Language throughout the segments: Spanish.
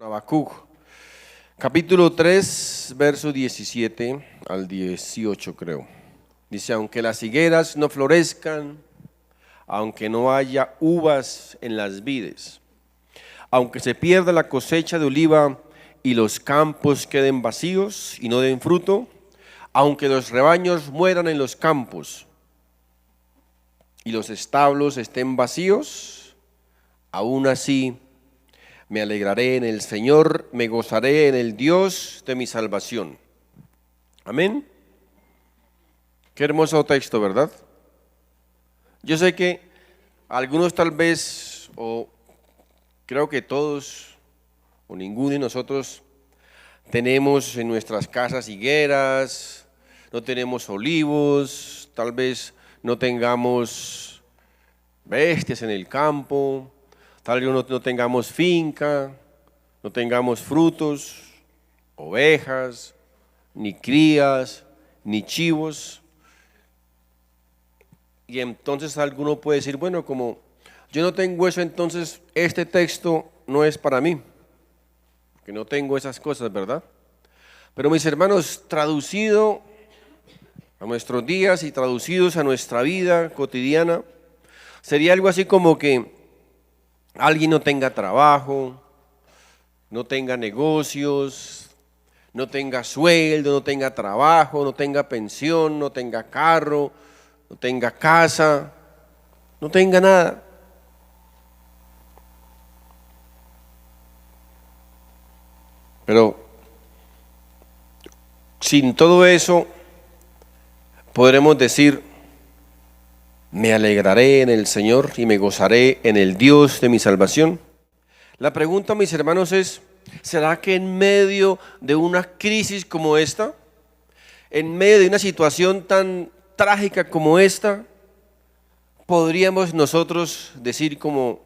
Habacuc, capítulo 3, verso 17 al 18 creo. Dice, aunque las higueras no florezcan, aunque no haya uvas en las vides, aunque se pierda la cosecha de oliva y los campos queden vacíos y no den fruto, aunque los rebaños mueran en los campos y los establos estén vacíos, aún así me alegraré en el Señor, me gozaré en el Dios de mi salvación. Amén. Qué hermoso texto, ¿verdad? Yo sé que algunos tal vez, o creo que todos, o ninguno de nosotros, tenemos en nuestras casas higueras, no tenemos olivos, tal vez no tengamos bestias en el campo, tal vez no tengamos finca, no tengamos frutos, ovejas, ni crías, ni chivos. Y entonces alguno puede decir, bueno, como yo no tengo eso, entonces este texto no es para mí, porque no tengo esas cosas, ¿verdad? Pero mis hermanos, traducido a nuestros días y traducidos a nuestra vida cotidiana, sería algo así como que alguien no tenga trabajo, no tenga negocios, no tenga sueldo, no tenga trabajo, no tenga pensión, no tenga carro, no tenga casa, no tenga nada. Pero sin todo eso podremos decir, me alegraré en el Señor y me gozaré en el Dios de mi salvación. La pregunta, mis hermanos, es, ¿será que en medio de una crisis como esta, en medio de una situación tan trágica como esta, podríamos nosotros decir como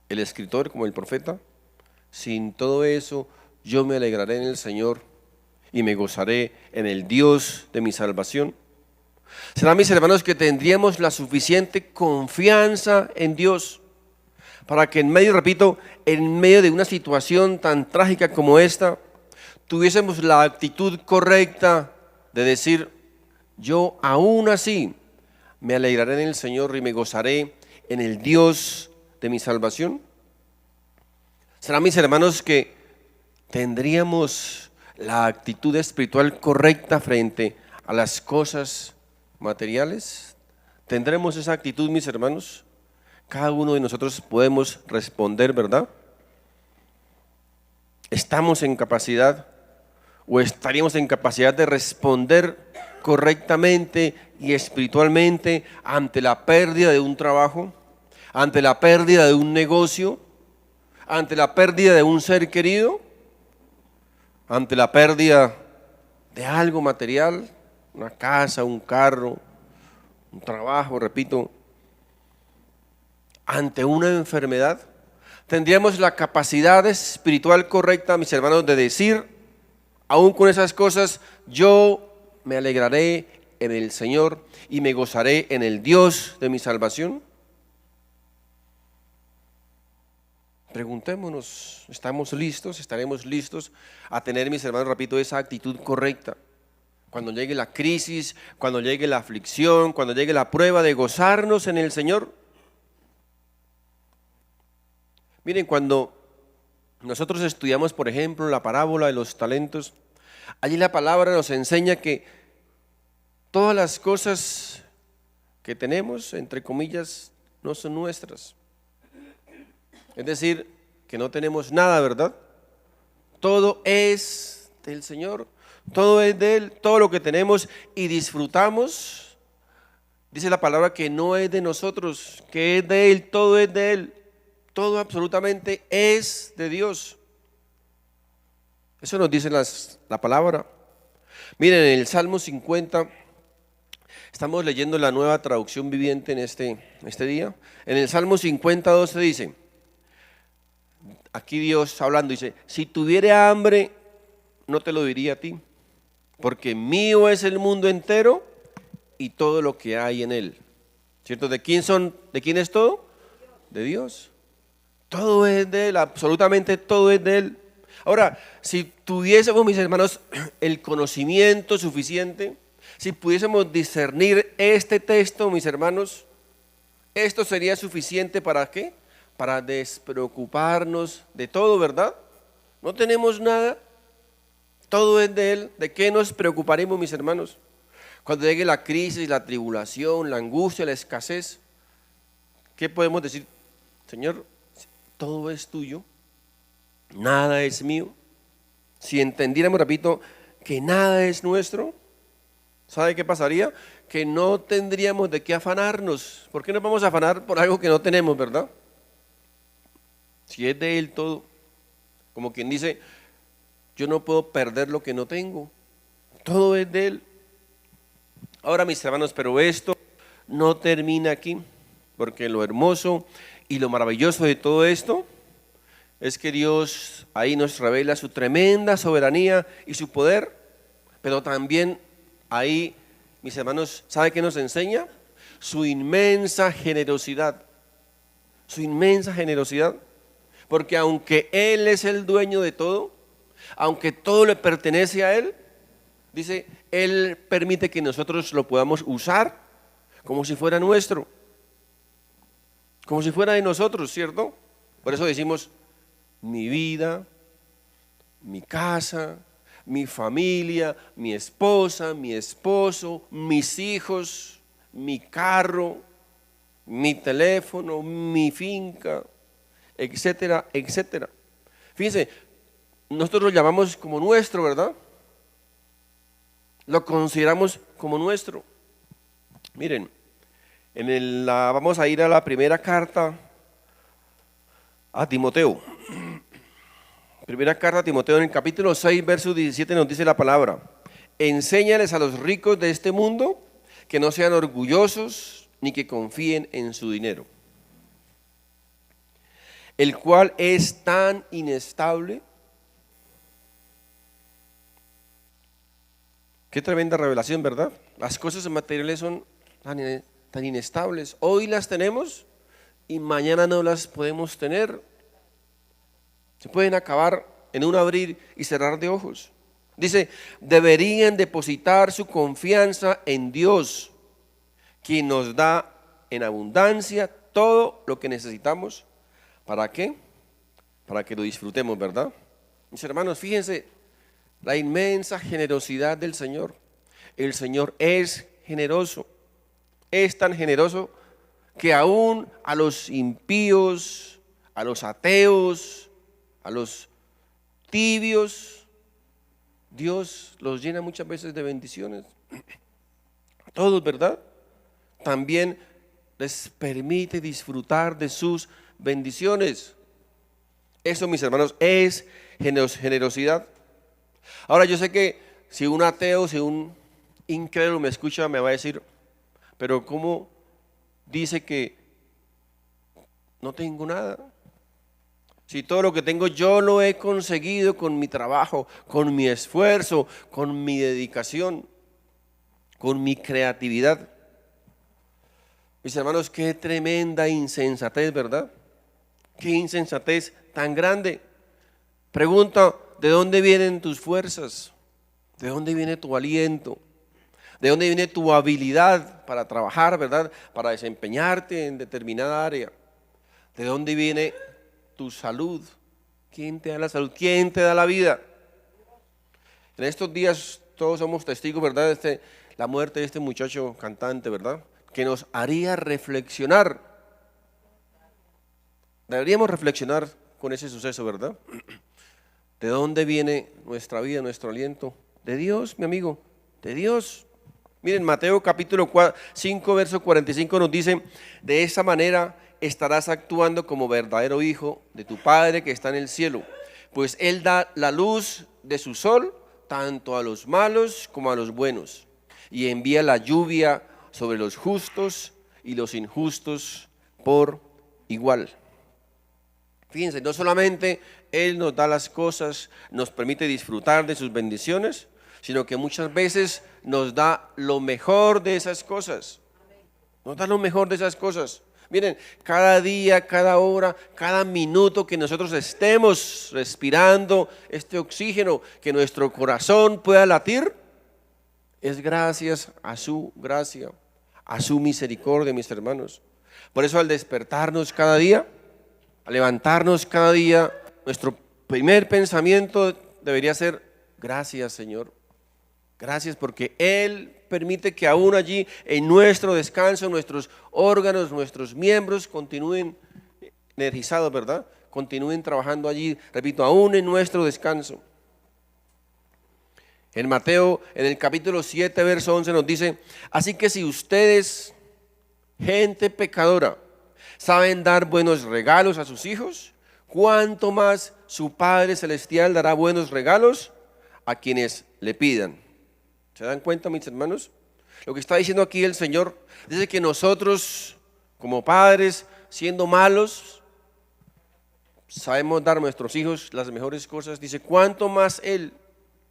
el escritor, como el profeta, sin todo eso yo me alegraré en el Señor y me gozaré en el Dios de mi salvación? ¿Será, mis hermanos, que tendríamos la suficiente confianza en Dios para que en medio, repito, en medio de una situación tan trágica como esta, tuviésemos la actitud correcta de decir, yo aún así me alegraré en el Señor y me gozaré en el Dios de mi salvación? ¿Será, mis hermanos, que tendríamos la actitud espiritual correcta frente a las cosas materiales? ¿Tendremos esa actitud, mis hermanos? Cada uno de nosotros podemos responder, ¿verdad? ¿Estamos en capacidad o estaríamos en capacidad de responder correctamente y espiritualmente ante la pérdida de un trabajo, ante la pérdida de un negocio, ante la pérdida de un ser querido, ante la pérdida de algo material, una casa, un carro, un trabajo, repito, ante una enfermedad? ¿Tendríamos la capacidad espiritual correcta, mis hermanos, de decir, aún con esas cosas, yo me alegraré en el Señor y me gozaré en el Dios de mi salvación? Preguntémonos, ¿estamos listos? ¿Estaremos listos a tener, mis hermanos, repito, esa actitud correcta? Cuando llegue la crisis, cuando llegue la aflicción, cuando llegue la prueba, de gozarnos en el Señor. Miren, cuando nosotros estudiamos, por ejemplo, la parábola de los talentos, allí la palabra nos enseña que todas las cosas que tenemos, entre comillas, no son nuestras. Es decir, que no tenemos nada, ¿verdad? Todo es del Señor, todo es de Él, todo lo que tenemos y disfrutamos, dice la palabra que no es de nosotros, que es de Él, todo es de Él, todo absolutamente es de Dios. Eso nos dice la palabra. Miren, en el Salmo 50, estamos leyendo la Nueva Traducción Viviente en este día. En el Salmo 50, 12 dice, aquí Dios hablando, dice, si tuviera hambre, no te lo diría a ti, porque mío es el mundo entero y todo lo que hay en él. ¿Cierto? ¿De quién es todo? De Dios. Todo es de Él, absolutamente todo es de Él. Ahora, si tuviésemos, mis hermanos, el conocimiento suficiente, si pudiésemos discernir este texto, mis hermanos, esto sería suficiente ¿para qué? Para despreocuparnos de todo, ¿verdad? No tenemos nada, todo es de Él. ¿De qué nos preocuparemos, mis hermanos? Cuando llegue la crisis, la tribulación, la angustia, la escasez, ¿qué podemos decir? Señor, todo es tuyo, nada es mío. Si entendiéramos, repito, que nada es nuestro, ¿sabe qué pasaría? Que no tendríamos de qué afanarnos. ¿Por qué nos vamos a afanar por algo que no tenemos, verdad? Si es de Él todo, como quien dice, yo no puedo perder lo que no tengo, todo es de Él. Ahora, mis hermanos, pero esto no termina aquí, porque lo hermoso y lo maravilloso de todo esto es que Dios ahí nos revela su tremenda soberanía y su poder, pero también ahí, mis hermanos, ¿sabe qué nos enseña? Su inmensa generosidad, porque aunque Él es el dueño de todo, aunque todo le pertenece a Él, dice, Él permite que nosotros lo podamos usar como si fuera nuestro, como si fuera de nosotros, ¿cierto? Por eso decimos, mi vida, mi casa, mi familia, mi esposa, mi esposo, mis hijos, mi carro, mi teléfono, mi finca, etcétera, etcétera. Fíjense, nosotros lo llamamos como nuestro, ¿verdad? Lo consideramos como nuestro. Miren, vamos a ir a la primera carta a Timoteo. Primera carta a Timoteo, en el capítulo 6, verso 17 nos dice la palabra: enséñales a los ricos de este mundo que no sean orgullosos ni que confíen en su dinero, el cual es tan inestable. Qué tremenda revelación, ¿verdad? Las cosas materiales son tan inestables. Hoy las tenemos y mañana no las podemos tener. Se pueden acabar en un abrir y cerrar de ojos. Dice, deberían depositar su confianza en Dios, quien nos da en abundancia todo lo que necesitamos. ¿Para qué? Para que lo disfrutemos, ¿verdad? Mis hermanos, fíjense la inmensa generosidad del Señor. El Señor es generoso, es tan generoso que aún a los impíos, a los ateos, a los tibios, Dios los llena muchas veces de bendiciones. A todos, ¿verdad? También les permite disfrutar de sus bendiciones. Eso, mis hermanos, es generosidad. Ahora, yo sé que si un ateo, si un incrédulo me escucha, me va a decir, pero ¿cómo dice que no tengo nada? Si todo lo que tengo yo lo he conseguido con mi trabajo, con mi esfuerzo, con mi dedicación, con mi creatividad. Mis hermanos, qué tremenda insensatez, ¿verdad? Qué insensatez tan grande. Pregunta, ¿de dónde vienen tus fuerzas? ¿De dónde viene tu aliento? ¿De dónde viene tu habilidad para trabajar, verdad? Para desempeñarte en determinada área. ¿De dónde viene tu salud? ¿Quién te da la salud? ¿Quién te da la vida? En estos días todos somos testigos, ¿verdad? La muerte de este muchacho cantante, ¿verdad? Que nos haría reflexionar. Deberíamos reflexionar con ese suceso, ¿verdad? ¿De dónde viene nuestra vida, nuestro aliento? De Dios, mi amigo, de Dios. Miren, Mateo capítulo 5, verso 45 nos dice, de esa manera estarás actuando como verdadero hijo de tu Padre que está en el cielo, pues Él da la luz de su sol tanto a los malos como a los buenos, y envía la lluvia sobre los justos y los injustos por igual. Fíjense, no solamente Él nos da las cosas, nos permite disfrutar de sus bendiciones, sino que muchas veces nos da lo mejor de esas cosas. Nos da lo mejor de esas cosas. Miren, cada día, cada hora, cada minuto que nosotros estemos respirando este oxígeno, que nuestro corazón pueda latir, es gracias a su gracia, a su misericordia, mis hermanos. Por eso al despertarnos cada día, al levantarnos cada día, nuestro primer pensamiento debería ser: gracias, Señor. Gracias porque Él permite que aún allí en nuestro descanso, nuestros órganos, nuestros miembros continúen energizados, ¿verdad? Continúen trabajando allí, repito, aún en nuestro descanso. En Mateo, en el capítulo 7, verso 11 nos dice: así que si ustedes, gente pecadora, saben dar buenos regalos a sus hijos, ¿cuánto más su Padre Celestial dará buenos regalos a quienes le pidan? ¿Se dan cuenta, mis hermanos? Lo que está diciendo aquí el Señor, dice que nosotros, como padres, siendo malos, sabemos dar a nuestros hijos las mejores cosas. Dice, ¿cuánto más Él,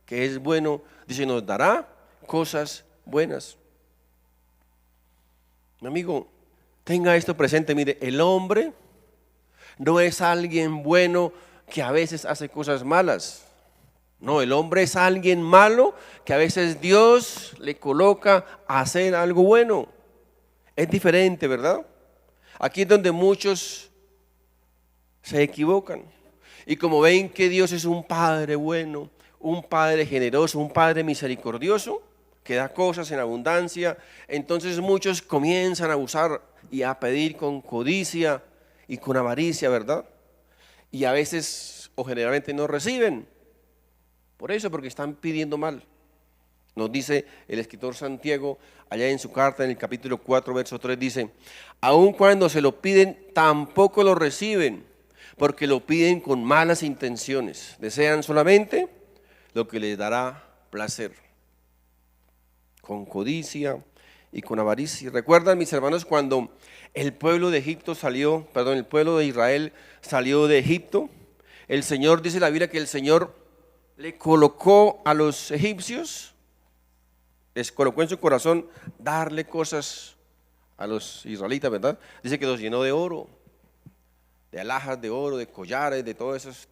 que es bueno, dice, nos dará cosas buenas? Mi amigo, tenga esto presente. Mire, el hombre no es alguien bueno que a veces hace cosas malas. No, el hombre es alguien malo que a veces Dios le coloca a hacer algo bueno. Es diferente, ¿verdad? Aquí es donde muchos se equivocan. Y como ven que Dios es un Padre bueno, un Padre generoso, un Padre misericordioso, que da cosas en abundancia, entonces muchos comienzan a abusar y a pedir con codicia y con avaricia, ¿verdad? Y a veces o generalmente no reciben. Por eso, porque están pidiendo mal. Nos dice el escritor Santiago, allá en su carta, en el capítulo 4, verso 3, dice: aun cuando se lo piden, tampoco lo reciben, porque lo piden con malas intenciones. Desean solamente lo que les dará placer, con codicia y con avaricia. ¿Recuerdan, mis hermanos, cuando el pueblo de Israel salió de Egipto? El Señor, dice la Biblia, que el Señor le colocó a los egipcios, les colocó en su corazón darle cosas a los israelitas, ¿verdad? Dice que los llenó de oro, de alhajas de oro, de collares, de todas esas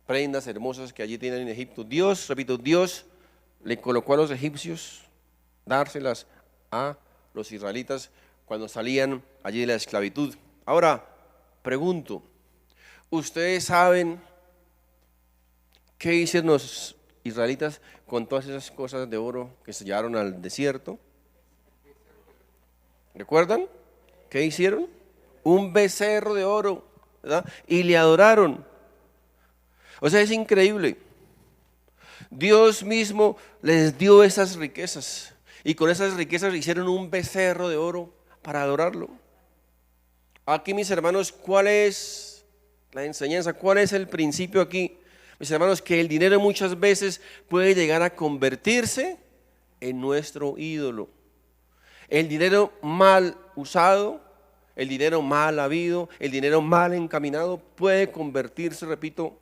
prendas hermosas que allí tienen en Egipto. Dios, repito, Dios le colocó a los egipcios dárselas a los israelitas cuando salían allí de la esclavitud. Ahora, pregunto, ¿ustedes saben qué hicieron los israelitas con todas esas cosas de oro que se llevaron al desierto? ¿Recuerdan? ¿Qué hicieron? Un becerro de oro, ¿verdad? Y le adoraron. O sea, es increíble. Dios mismo les dio esas riquezas y con esas riquezas hicieron un becerro de oro para adorarlo. Aquí, mis hermanos, ¿cuál es la enseñanza? ¿Cuál es el principio aquí? Mis hermanos, que el dinero muchas veces puede llegar a convertirse en nuestro ídolo. El dinero mal usado, el dinero mal habido, el dinero mal encaminado puede convertirse, repito,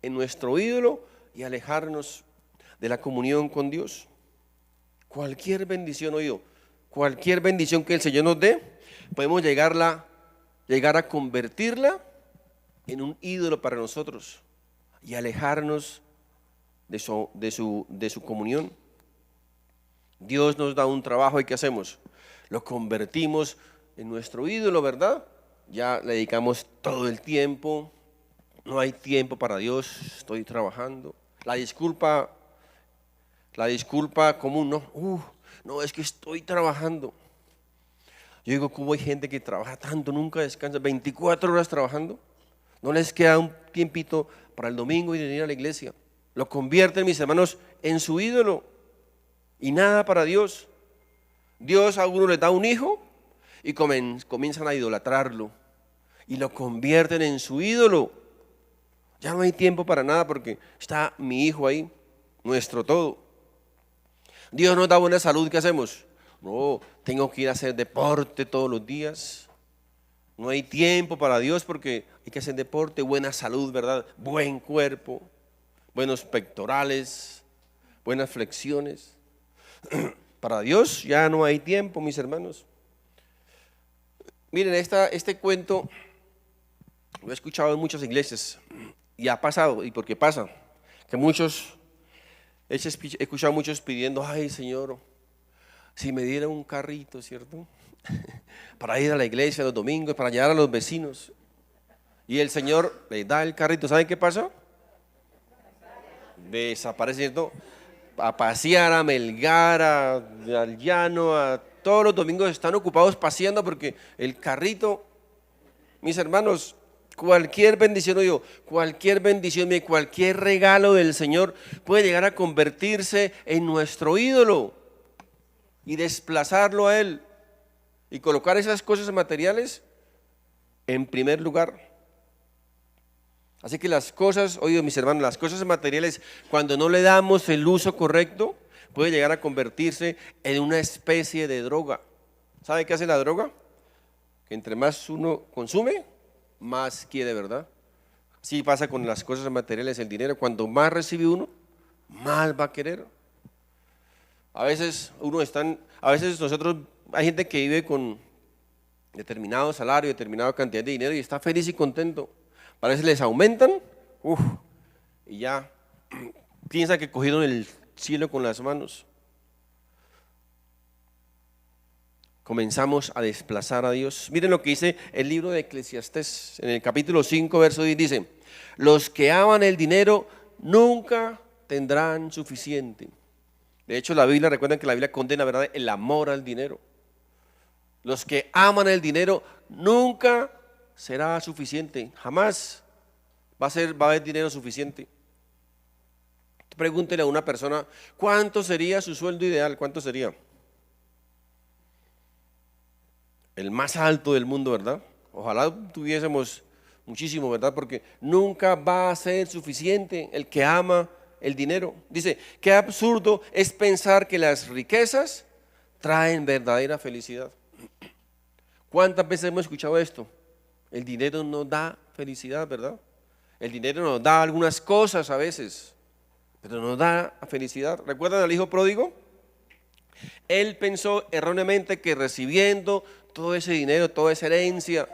en nuestro ídolo y alejarnos de la comunión con Dios. Cualquier bendición, oído, cualquier bendición que el Señor nos dé, podemos llegar a convertirla en un ídolo para nosotros y alejarnos de su comunión. Dios nos da un trabajo y ¿qué hacemos? Lo convertimos en nuestro ídolo, ¿verdad? Ya le dedicamos todo el tiempo, no hay tiempo para Dios, estoy trabajando. La disculpa común, no, es que estoy trabajando. Yo digo, ¿cómo hay gente que trabaja tanto, nunca descansa, 24 horas trabajando? No les queda un tiempito para el domingo y venir a la iglesia. Lo convierten, mis hermanos, en su ídolo y nada para Dios. Dios a uno les da un hijo y comienzan a idolatrarlo y lo convierten en su ídolo. Ya no hay tiempo para nada porque está mi hijo ahí, nuestro todo. Dios nos da buena salud, ¿qué hacemos? No, tengo que ir a hacer deporte todos los días. No hay tiempo para Dios porque hay que hacer deporte, buena salud, ¿verdad? Buen cuerpo, buenos pectorales, buenas flexiones. Para Dios ya no hay tiempo, mis hermanos. Miren, este cuento lo he escuchado en muchas iglesias y ha pasado, y porque pasa, que he escuchado muchos pidiendo, ay Señor, si me diera un carrito, ¿cierto? Para ir a la iglesia los domingos, para llevar a los vecinos. Y el Señor le da el carrito, ¿saben qué pasó? Desaparece, ¿cierto? A pasear, a Melgar, al llano, todos los domingos están ocupados paseando porque el carrito, mis hermanos, cualquier bendición, oigo, cualquier bendición, cualquier regalo del Señor puede llegar a convertirse en nuestro ídolo y desplazarlo a Él y colocar esas cosas materiales en primer lugar. Así que las cosas, oído mis hermanos, las cosas materiales, cuando no le damos el uso correcto, puede llegar a convertirse en una especie de droga. ¿Sabe qué hace la droga? Que entre más uno consume, más quiere, ¿verdad? Así pasa con las cosas materiales, el dinero. Cuando más recibe uno, más va a querer. A veces nosotros, hay gente que vive con determinado salario, determinada cantidad de dinero y está feliz y contento. A veces les aumentan, y ya piensa que cogieron el cielo con las manos. Comenzamos a desplazar a Dios. Miren lo que dice el libro de Eclesiastés, en el capítulo 5, verso 10, dice: los que aman el dinero nunca tendrán suficiente. De hecho, la Biblia, recuerden que la Biblia condena, ¿verdad?, el amor al dinero. Los que aman el dinero nunca será suficiente, jamás va a haber dinero suficiente. Pregúntele a una persona, ¿cuánto sería su sueldo ideal? ¿Cuánto sería? El más alto del mundo, ¿verdad? Ojalá tuviésemos muchísimo, ¿verdad? Porque nunca va a ser suficiente el que ama el dinero. Dice, qué absurdo es pensar que las riquezas traen verdadera felicidad. ¿Cuántas veces hemos escuchado esto? El dinero no da felicidad, ¿verdad? El dinero nos da algunas cosas a veces, pero no da felicidad. ¿Recuerdan al hijo pródigo? Él pensó erróneamente que recibiendo todo ese dinero, toda esa herencia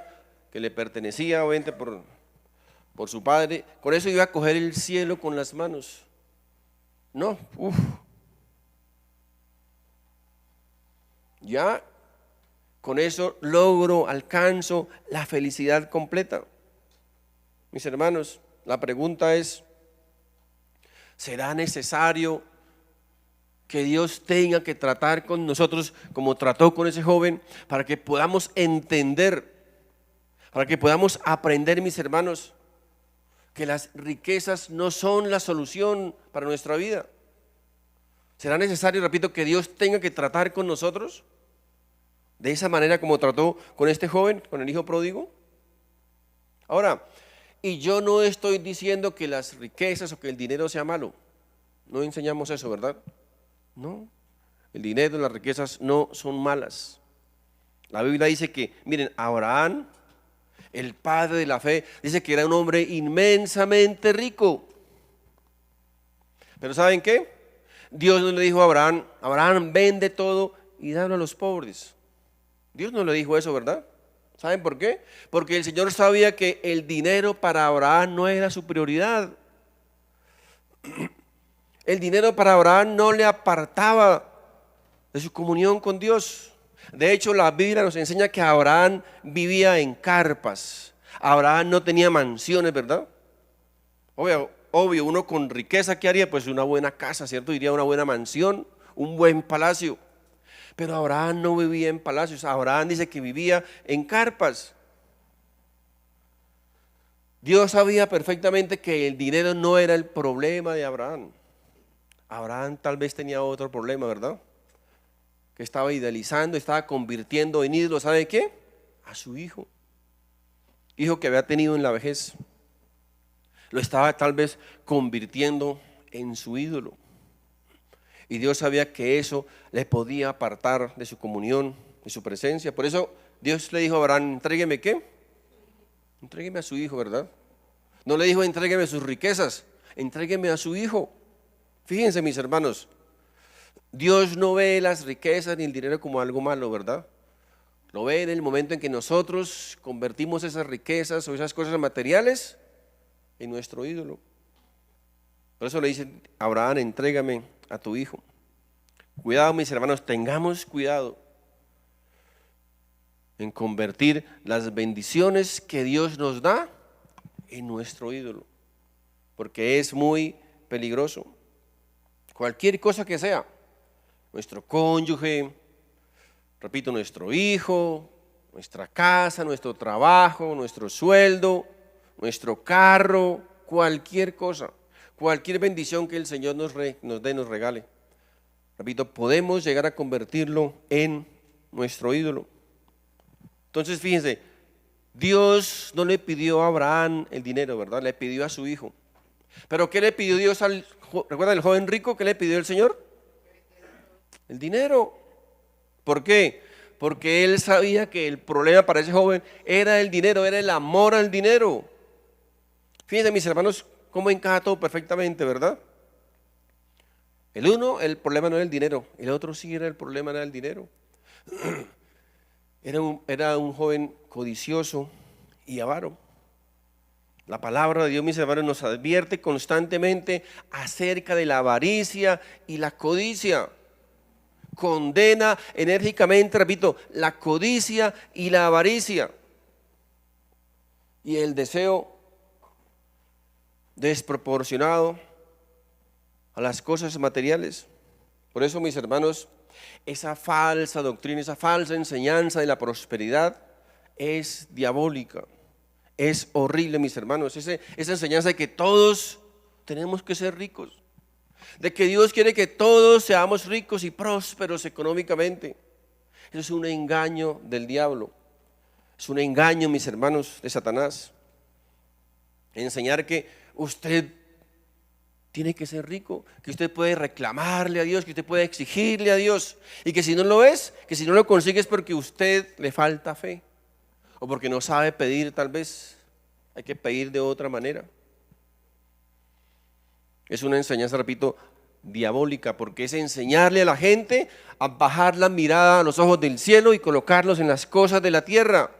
que le pertenecía obviamente por su padre, con eso iba a coger el cielo con las manos. No, ya con eso alcanzo la felicidad completa. Mis hermanos, la pregunta es, ¿será necesario que Dios tenga que tratar con nosotros como trató con ese joven para que podamos entender, para que podamos aprender, mis hermanos, que las riquezas no son la solución para nuestra vida? ¿Será necesario, repito, que Dios tenga que tratar con nosotros de esa manera como trató con este joven, con el hijo pródigo? Ahora, y yo no estoy diciendo que las riquezas o que el dinero sea malo. No enseñamos eso, ¿verdad? No, el dinero y las riquezas no son malas. La Biblia dice que, miren, Abraham, el padre de la fe, dice que era un hombre inmensamente rico. Pero ¿saben qué? Dios no le dijo a Abraham, Abraham, vende todo y dalo a los pobres. Dios no le dijo eso, ¿verdad? ¿Saben por qué? Porque el Señor sabía que el dinero para Abraham no era su prioridad. El dinero para Abraham no le apartaba de su comunión con Dios. De hecho, la Biblia nos enseña que Abraham vivía en carpas. Abraham no tenía mansiones, ¿verdad? Obvio, uno con riqueza, ¿qué haría? Pues una buena casa, ¿cierto? Iría a una buena mansión, un buen palacio. Pero Abraham no vivía en palacios. Abraham dice que vivía en carpas. Dios sabía perfectamente que el dinero no era el problema de Abraham. Abraham tal vez tenía otro problema, ¿verdad? Que estaba idealizando, estaba convirtiendo en ídolo, ¿sabe qué? A su hijo. Hijo que había tenido en la vejez. Lo estaba tal vez convirtiendo en su ídolo. Y Dios sabía que eso le podía apartar de su comunión, de su presencia. Por eso Dios le dijo a Abraham, entrégueme ¿qué? Entrégueme a su hijo, ¿verdad? No le dijo entrégueme sus riquezas, entrégueme a su hijo. Fíjense, mis hermanos, Dios no ve las riquezas ni el dinero como algo malo, ¿verdad? ¿Lo ve en el momento en que nosotros convertimos esas riquezas o esas cosas materiales en nuestro ídolo? Por eso le dice Abraham, entrégame a tu hijo. Cuidado, mis hermanos, tengamos cuidado en convertir las bendiciones que Dios nos da en nuestro ídolo, porque es muy peligroso. Cualquier cosa que sea, nuestro cónyuge, repito, nuestro hijo, nuestra casa, nuestro trabajo, nuestro sueldo, nuestro carro, cualquier cosa, cualquier bendición que el Señor nos dé, nos regale. Repito, podemos llegar a convertirlo en nuestro ídolo. Entonces, fíjense, Dios no le pidió a Abraham el dinero, ¿verdad? Le pidió a su hijo. ¿Pero qué le pidió Dios recuerdan el joven rico? ¿Qué le pidió el Señor? El dinero. ¿Por qué? Porque él sabía que el problema para ese joven era el dinero, era el amor al dinero. Fíjense, mis hermanos, cómo encaja todo perfectamente, ¿verdad? El problema no era el dinero, el otro sí era el problema, era el dinero. Era un joven codicioso y avaro. La palabra de Dios, mis hermanos, nos advierte constantemente acerca de la avaricia y la codicia. Condena enérgicamente, repito, la codicia y la avaricia. Y el deseo desproporcionado a las cosas materiales. Por eso, mis hermanos, esa falsa doctrina, esa falsa enseñanza de la prosperidad es diabólica, es horrible, mis hermanos. Esa enseñanza de que todos tenemos que ser ricos, de que Dios quiere que todos seamos ricos y prósperos económicamente. Eso es un engaño del diablo, es un engaño, mis hermanos, de Satanás. Enseñar que usted tiene que ser rico, que usted puede reclamarle a Dios, que usted puede exigirle a Dios, y que si no lo es, que si no lo consigue es porque a usted le falta fe, o porque no sabe pedir. Tal vez hay que pedir de otra manera. Es una enseñanza, repito, diabólica, porque es enseñarle a la gente a bajar la mirada a los ojos del cielo y colocarlos en las cosas de la tierra.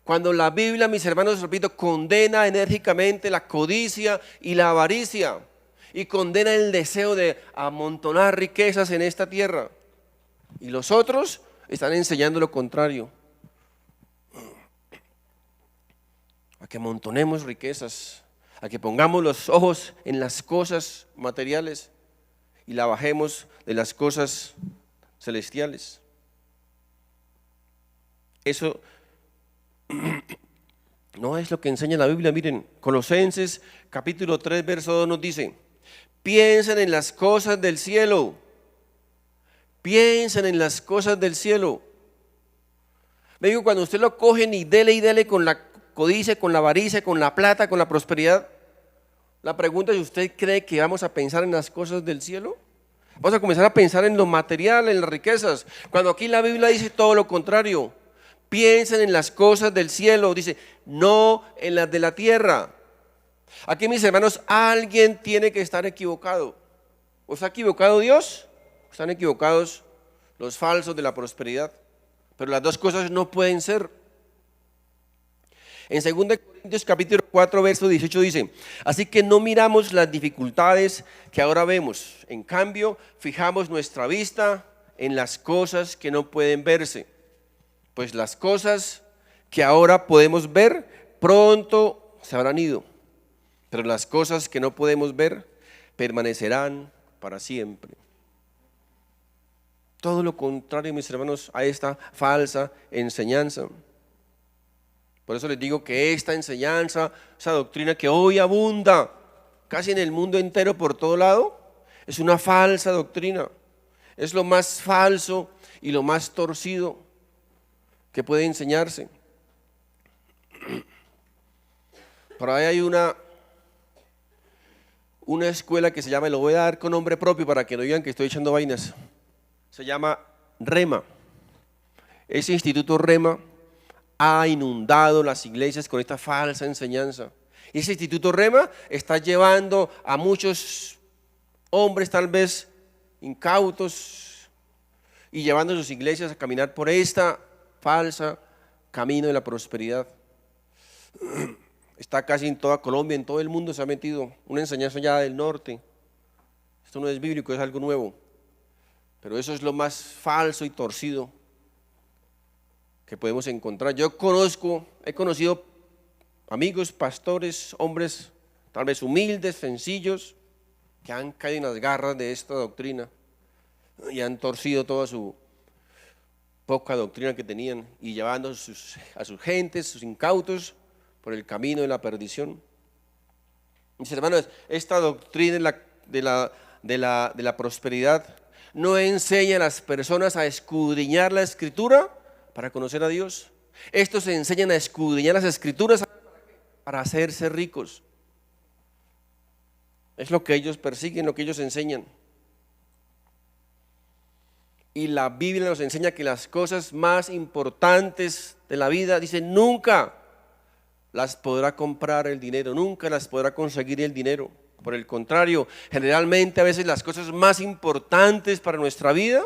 Cuando la Biblia, mis hermanos, repito, condena enérgicamente la codicia y la avaricia, y condena el deseo de amontonar riquezas en esta tierra, y los otros están enseñando lo contrario, a que amontonemos riquezas, a que pongamos los ojos en las cosas materiales y la bajemos de las cosas celestiales. Eso no es lo que enseña la Biblia. Miren, Colosenses capítulo 3 verso 2 nos dice: piensen en las cosas del cielo, piensen en las cosas del cielo. Me digo, cuando usted lo cogen y dele con la codicia, con la avaricia, con la plata, con la prosperidad, la pregunta es: ¿usted cree que vamos a pensar en las cosas del cielo? Vamos a comenzar a pensar en lo material, en las riquezas, cuando aquí la Biblia dice todo lo contrario. Piensen en las cosas del cielo, dice, no en las de la tierra. Aquí, mis hermanos, alguien tiene que estar equivocado. ¿O está equivocado Dios? Están equivocados los falsos de la prosperidad. Pero las dos cosas no pueden ser. En 2 Corintios capítulo 4 verso 18 dice: así que no miramos las dificultades que ahora vemos, en cambio fijamos nuestra vista en las cosas que no pueden verse, pues las cosas que ahora podemos ver pronto se habrán ido, pero las cosas que no podemos ver permanecerán para siempre. Todo lo contrario, mis hermanos, a esta falsa enseñanza. Por eso les digo que esta enseñanza, esa doctrina que hoy abunda casi en el mundo entero por todo lado, es una falsa doctrina. Es lo más falso y lo más torcido que puede enseñarse. Por ahí hay una escuela que se llama, lo voy a dar con nombre propio para que no digan que estoy echando vainas, se llama Rema. Ese instituto Rema ha inundado las iglesias con esta falsa enseñanza. Y ese instituto Rema está llevando a muchos hombres tal vez incautos y llevando a sus iglesias a caminar por esta falsa camino de la prosperidad. Está casi en toda Colombia, en todo el mundo se ha metido una enseñanza ya del norte. Esto no es bíblico, es algo nuevo. Pero eso es lo más falso y torcido que podemos encontrar. He conocido amigos, pastores, hombres tal vez humildes, sencillos, que han caído en las garras de esta doctrina y han torcido toda su poca doctrina que tenían y llevando a sus gentes, sus incautos, por el camino de la perdición. Mis hermanos, esta doctrina de la prosperidad no enseña a las personas a escudriñar la Escritura para conocer a Dios. Estos se enseñan a escudriñar las Escrituras para hacerse ricos. Es lo que ellos persiguen, lo que ellos enseñan. Y la Biblia nos enseña que las cosas más importantes de la vida, dice, nunca las podrá comprar el dinero, nunca las podrá conseguir el dinero. Por el contrario, generalmente a veces las cosas más importantes para nuestra vida,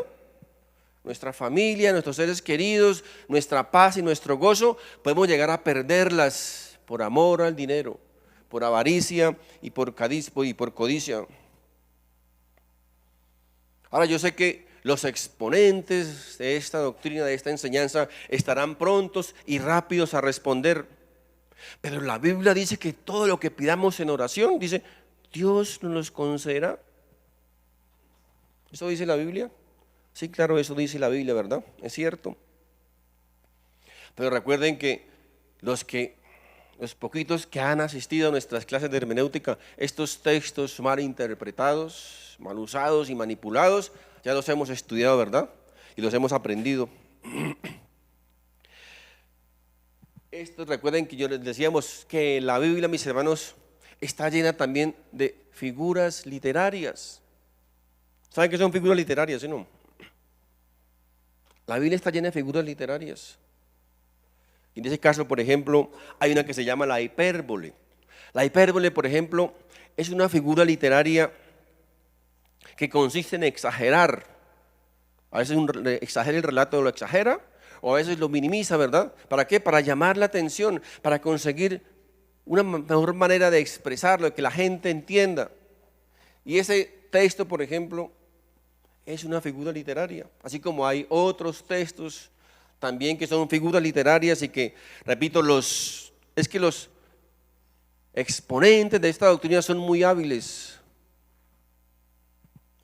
nuestra familia, nuestros seres queridos, nuestra paz y nuestro gozo, podemos llegar a perderlas por amor al dinero, por avaricia y por codicia. Ahora yo sé que los exponentes de esta doctrina, de esta enseñanza, estarán prontos y rápidos a responder. Pero la Biblia dice que todo lo que pidamos en oración, dice, Dios nos los concederá. ¿Eso dice la Biblia? Sí, claro, eso dice la Biblia, ¿verdad? Es cierto. Pero recuerden que los poquitos que han asistido a nuestras clases de hermenéutica, estos textos mal interpretados, mal usados y manipulados, ya los hemos estudiado, ¿verdad? Y los hemos aprendido. Recuerden que yo les decíamos que la Biblia, mis hermanos, está llena también de figuras literarias. ¿Saben qué son figuras literarias, sí, no? La Biblia está llena de figuras literarias. Y en ese caso, por ejemplo, hay una que se llama la hipérbole. La hipérbole, por ejemplo, es una figura literaria que consiste en exagerar. A veces exagera el relato, lo exagera, o a veces lo minimiza, ¿verdad? ¿Para qué? Para llamar la atención, para conseguir una mejor manera de expresarlo, de que la gente entienda. Y ese texto, por ejemplo, es una figura literaria, así como hay otros textos también que son figuras literarias y que, repito, los exponentes de esta doctrina son muy hábiles.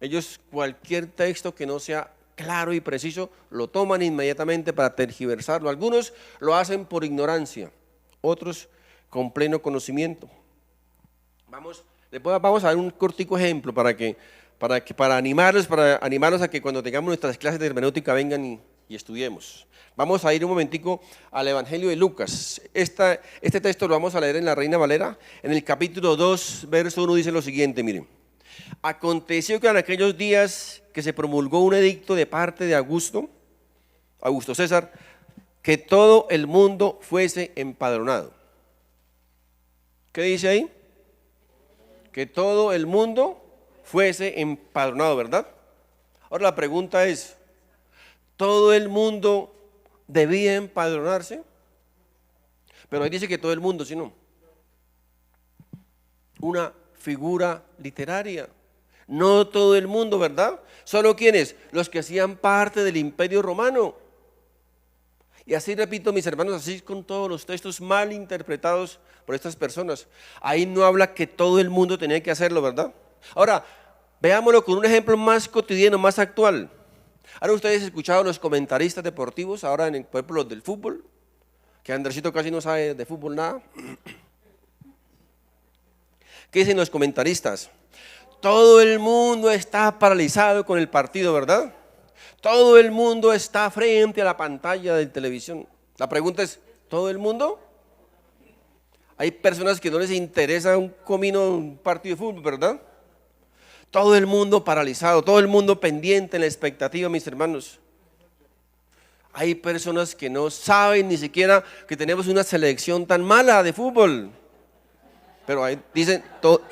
Ellos cualquier texto que no sea claro y preciso lo toman inmediatamente para tergiversarlo. Algunos lo hacen por ignorancia, otros con pleno conocimiento. Vamos a dar un cortico ejemplo para animarlos a que cuando tengamos nuestras clases de hermenéutica vengan y estudiemos. Vamos a ir un momentico al Evangelio de Lucas. Este texto lo vamos a leer en la Reina Valera. En el capítulo 2, verso 1 dice lo siguiente, miren. Aconteció que en aquellos días que se promulgó un edicto de parte de Augusto César, que todo el mundo fuese empadronado. ¿Qué dice ahí? Que todo el mundo fuese empadronado, ¿verdad? Ahora la pregunta es, ¿todo el mundo debía empadronarse? Pero ahí dice que todo el mundo, si no. Una figura literaria. No todo el mundo, ¿verdad? ¿Solo quiénes? Los que hacían parte del Imperio Romano. Y así, repito, mis hermanos, así con todos los textos mal interpretados por estas personas. Ahí no habla que todo el mundo tenía que hacerlo, ¿verdad? Ahora, veámoslo con un ejemplo más cotidiano, más actual. ¿Han ustedes escuchado los comentaristas deportivos ahora en el pueblo los del fútbol? Que Andresito casi no sabe de fútbol nada. ¿Qué dicen los comentaristas? Todo el mundo está paralizado con el partido, ¿verdad? Todo el mundo está frente a la pantalla de televisión. La pregunta es, ¿todo el mundo? Hay personas que no les interesa un comino, un partido de fútbol, ¿verdad? Todo el mundo paralizado, todo el mundo pendiente en la expectativa, mis hermanos. Hay personas que no saben ni siquiera que tenemos una selección tan mala de fútbol. Pero ahí dicen todo,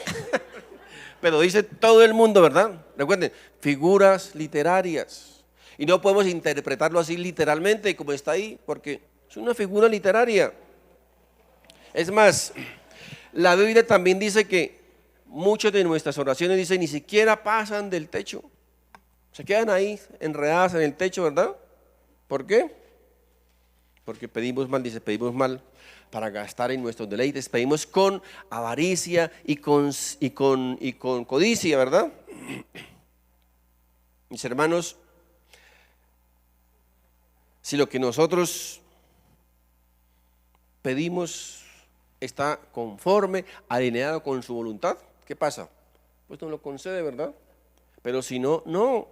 pero dice todo el mundo, ¿verdad? Recuerden, figuras literarias. Y no podemos interpretarlo así literalmente como está ahí, porque es una figura literaria. Es más, la Biblia también dice que muchas de nuestras oraciones, dice, ni siquiera pasan del techo. Se quedan ahí enredadas en el techo, ¿verdad? ¿Por qué? Porque pedimos mal, dice, pedimos mal para gastar en nuestros deleites, pedimos con avaricia y con codicia, ¿verdad? Mis hermanos, si lo que nosotros pedimos está conforme, alineado con su voluntad, ¿qué pasa? Pues nos lo concede, ¿verdad? Pero si no, no.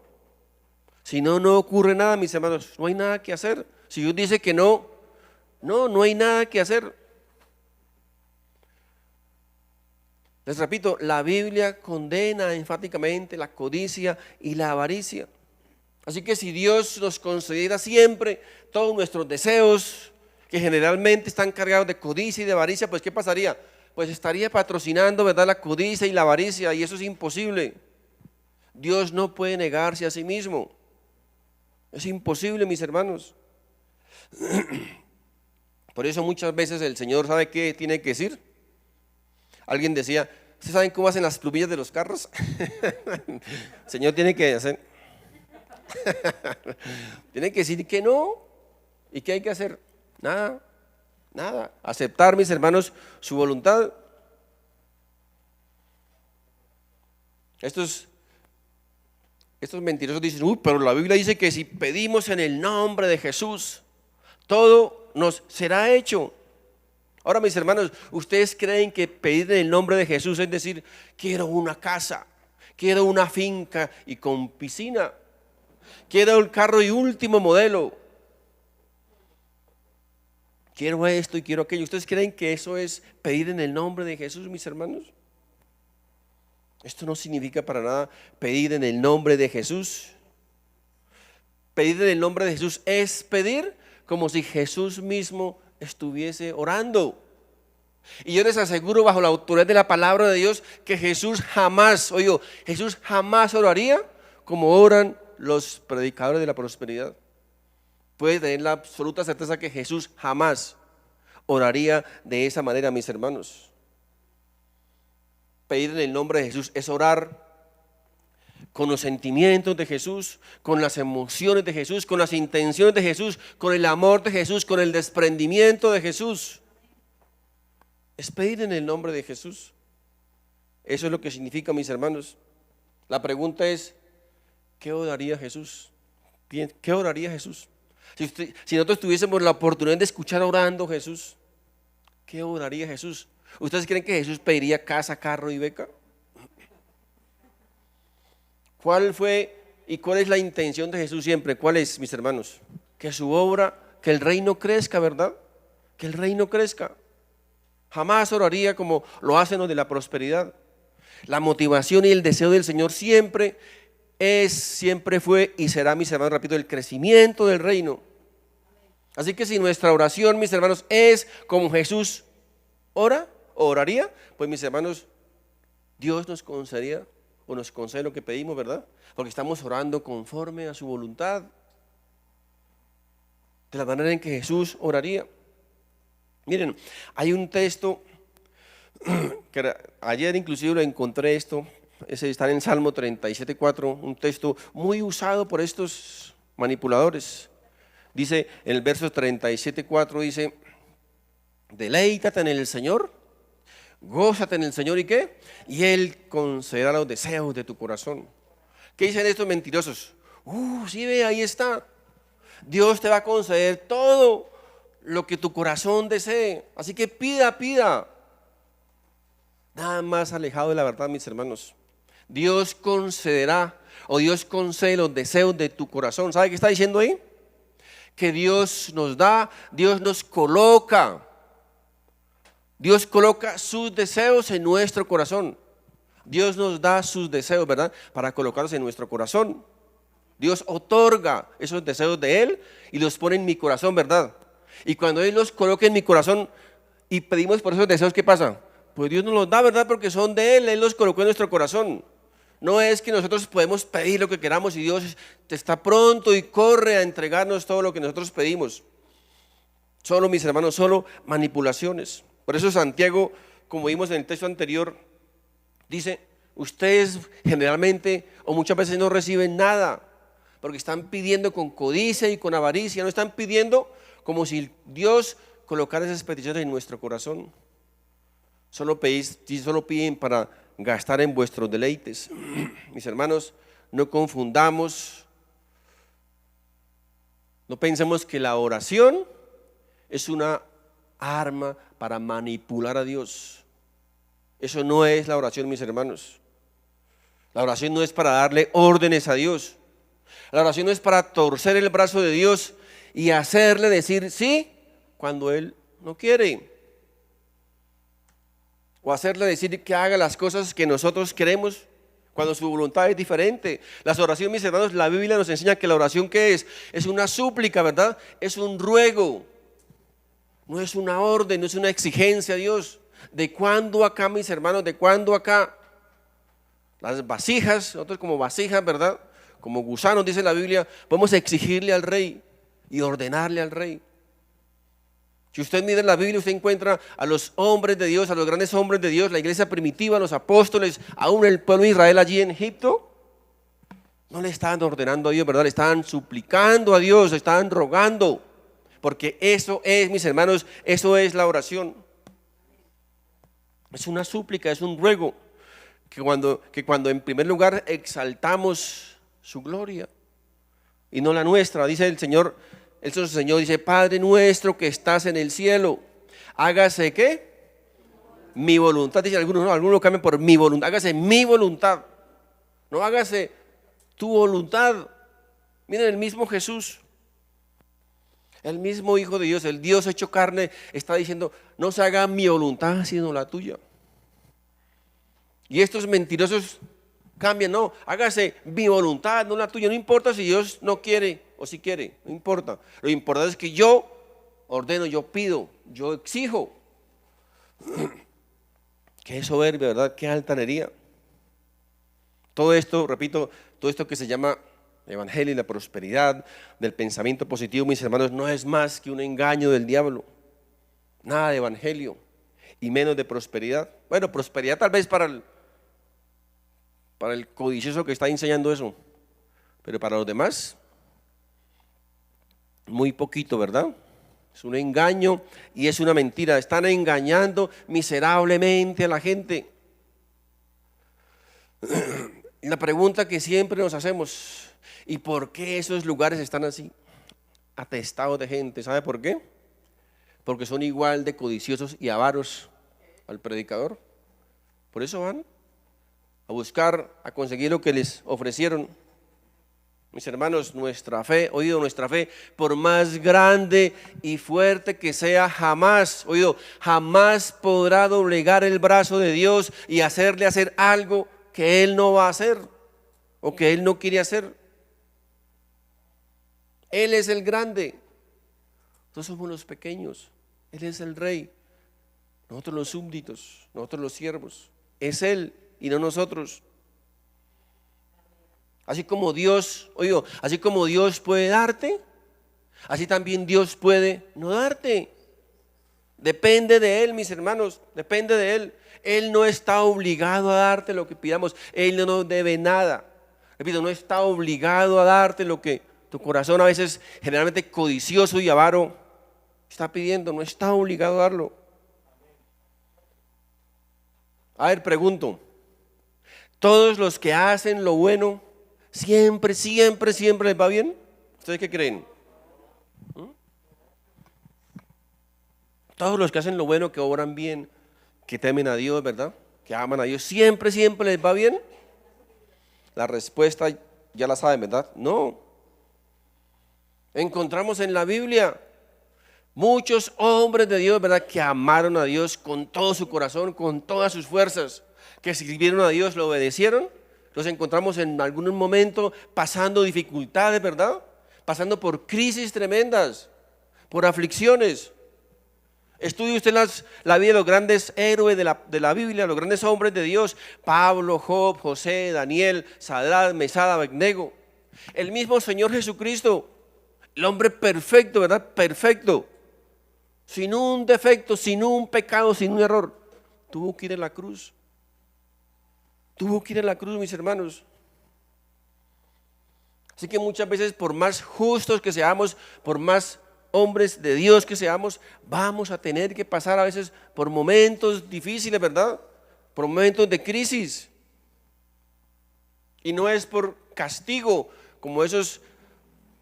Si no, no ocurre nada, mis hermanos, no hay nada que hacer. Si Dios dice que no, no hay nada que hacer. Les repito, la Biblia condena enfáticamente la codicia y la avaricia. Así que si Dios nos concediera siempre todos nuestros deseos, que generalmente están cargados de codicia y de avaricia, pues ¿qué pasaría? Pues estaría patrocinando, ¿verdad?, la codicia y la avaricia, y eso es imposible. Dios no puede negarse a sí mismo. Es imposible, mis hermanos. Por eso muchas veces el Señor, ¿sabe qué tiene que decir? Alguien decía, ¿ustedes saben cómo hacen las plumillas de los carros? El Señor tiene que hacer, tiene que decir que no. ¿Y qué hay que hacer? Nada, nada. Aceptar, mis hermanos, su voluntad. Estos mentirosos dicen, pero la Biblia dice que si pedimos en el nombre de Jesús, todo nos será hecho. Ahora, mis hermanos, ¿ustedes creen que pedir en el nombre de Jesús es decir, quiero una casa, quiero una finca y con piscina, quiero el carro y último modelo, quiero esto y quiero aquello? ¿Ustedes creen que eso es pedir en el nombre de Jesús, mis hermanos? Esto no significa para nada pedir en el nombre de Jesús. Pedir en el nombre de Jesús es pedir como si Jesús mismo estuviese orando. Y yo les aseguro bajo la autoridad de la palabra de Dios que Jesús jamás oraría como oran los predicadores de la prosperidad. Puede tener la absoluta certeza que Jesús jamás oraría de esa manera, mis hermanos. Pedir en el nombre de Jesús es orar con los sentimientos de Jesús, con las emociones de Jesús, con las intenciones de Jesús, con el amor de Jesús, con el desprendimiento de Jesús. Es pedir en el nombre de Jesús. Eso es lo que significa, mis hermanos. La pregunta es, ¿qué oraría Jesús? Bien, ¿qué oraría Jesús? Si nosotros tuviésemos la oportunidad de escuchar orando Jesús, ¿qué oraría Jesús? ¿Ustedes creen que Jesús pediría casa, carro y beca? ¿Cuál fue y cuál es la intención de Jesús siempre? ¿Cuál es, mis hermanos? Que su obra, que el reino crezca, ¿verdad? Que el reino crezca. Jamás oraría como lo hacen los de la prosperidad. La motivación y el deseo del Señor siempre fue y será, mis hermanos, repito, el crecimiento del reino. Así que si nuestra oración, mis hermanos, es como Jesús oraría, pues mis hermanos, Dios nos concedería o nos concede lo que pedimos, ¿verdad? Porque estamos orando conforme a su voluntad, de la manera en que Jesús oraría. Miren, hay un texto que ayer inclusive lo encontré, está en Salmo 37:4, un texto muy usado por estos manipuladores. Dice en el verso 37:4, dice, deleítate en el Señor, gózate en el Señor, ¿y qué? Y Él concederá los deseos de tu corazón. ¿Qué dicen estos mentirosos? Sí, ve, ahí está. Dios te va a conceder todo lo que tu corazón desee. Así que pida. Nada más alejado de la verdad, mis hermanos. Dios concederá o Dios concede los deseos de tu corazón. ¿Sabe qué está diciendo ahí? Que Dios nos da, Dios nos coloca. Dios coloca sus deseos en nuestro corazón. Dios nos da sus deseos, ¿verdad? Para colocarlos en nuestro corazón. Dios otorga esos deseos de Él y los pone en mi corazón, ¿verdad? Y cuando Él los coloca en mi corazón y pedimos por esos deseos, ¿qué pasa? Pues Dios nos los da, ¿verdad? Porque son de Él los colocó en nuestro corazón. No es que nosotros podemos pedir lo que queramos y Dios está pronto y corre a entregarnos todo lo que nosotros pedimos. Solo, mis hermanos, solo manipulaciones. Por eso Santiago, como vimos en el texto anterior, dice, ustedes generalmente o muchas veces no reciben nada, porque están pidiendo con codicia y con avaricia, no están pidiendo como si Dios colocara esas peticiones en nuestro corazón. Solo piden para gastar en vuestros deleites. Mis hermanos, no confundamos, no pensemos que la oración es una arma para manipular a Dios. Eso no es la oración, mis hermanos. La oración no es para darle órdenes a Dios. La oración no es para torcer el brazo de Dios y hacerle decir sí cuando Él no quiere, o hacerle decir que haga las cosas que nosotros queremos cuando su voluntad es diferente. Las oraciones, mis hermanos, la Biblia nos enseña que la oración, ¿qué es? Es una súplica, ¿verdad? Es un ruego, no es una orden, no es una exigencia a Dios. ¿De cuándo acá, mis hermanos? ¿De cuándo acá? Las vasijas, nosotros como vasijas, ¿verdad? Como gusanos, dice la Biblia, podemos exigirle al rey y ordenarle al rey. Si usted mira la Biblia, usted encuentra a los hombres de Dios, a los grandes hombres de Dios, la iglesia primitiva, los apóstoles, aún el pueblo de Israel allí en Egipto, no le estaban ordenando a Dios, ¿verdad? Le estaban suplicando a Dios, le estaban rogando, porque eso es, mis hermanos, eso es la oración. Es una súplica, es un ruego, que cuando en primer lugar exaltamos su gloria y no la nuestra, dice el Señor. El Señor dice, Padre nuestro que estás en el cielo, hágase ¿qué? Mi voluntad, dice algunos, no, algunos lo cambian por mi voluntad, hágase mi voluntad, no hágase tu voluntad. Miren, el mismo Jesús, el mismo Hijo de Dios, el Dios hecho carne, está diciendo, no se haga mi voluntad sino la tuya. Y estos mentirosos cambian, no, hágase mi voluntad, no la tuya. No importa si Dios no quiere o si quiere, no importa. Lo importante es que yo ordeno, yo pido, yo exijo. Qué soberbia, ¿verdad? Qué altanería. Todo esto, repito, todo esto que se llama evangelio y la prosperidad, del pensamiento positivo, mis hermanos, no es más que un engaño del diablo. Nada de evangelio y menos de prosperidad. Bueno, prosperidad tal vez para el codicioso que está enseñando eso, pero para los demás muy poquito, ¿verdad? Es un engaño y es una mentira. Están engañando miserablemente a la gente. La pregunta que siempre nos hacemos, ¿y por qué esos lugares están así atestados de gente? ¿Sabe por qué? Porque son igual de codiciosos y avaros al predicador. Por eso van a buscar, a conseguir lo que les ofrecieron. Mis hermanos, nuestra fe, nuestra fe, por más grande y fuerte que sea, jamás podrá doblegar el brazo de Dios y hacerle hacer algo que Él no va a hacer o que Él no quiere hacer. Él es el grande, nosotros somos los pequeños. Él es el rey, nosotros los súbditos, nosotros los siervos. Es Él y no nosotros. Así como Dios puede darte, así también Dios puede no darte. Depende de Él, mis hermanos, depende de Él. Él no está obligado a darte lo que pidamos, Él no nos debe nada. Repito, no está obligado a darte lo que tu corazón, a veces generalmente codicioso y avaro, está pidiendo, no está obligado a darlo. A ver, pregunto, ¿todos los que hacen lo bueno siempre les va bien? ¿Ustedes qué creen? Todos los que hacen lo bueno, que obran bien, que temen a Dios, ¿verdad? Que aman a Dios, siempre les va bien. La respuesta ya la saben, ¿verdad? No. Encontramos en la Biblia muchos hombres de Dios, ¿verdad?, que amaron a Dios con todo su corazón, con todas sus fuerzas, que sirvieron a Dios, lo obedecieron. Los encontramos en algún momento pasando dificultades, ¿verdad? Pasando por crisis tremendas, por aflicciones. Estudie usted la vida de los grandes héroes de la Biblia, los grandes hombres de Dios: Pablo, Job, José, Daniel, Sadrach, Mesach, Abednego. El mismo Señor Jesucristo, el hombre perfecto, ¿verdad? Perfecto, sin un defecto, sin un pecado, sin un error, tuvo que ir a la cruz. Tuvo que ir a la cruz, mis hermanos. Así que muchas veces, por más justos que seamos, por más hombres de Dios que seamos, vamos a tener que pasar a veces por momentos difíciles, ¿verdad? Por momentos de crisis. Y no es por castigo, como esos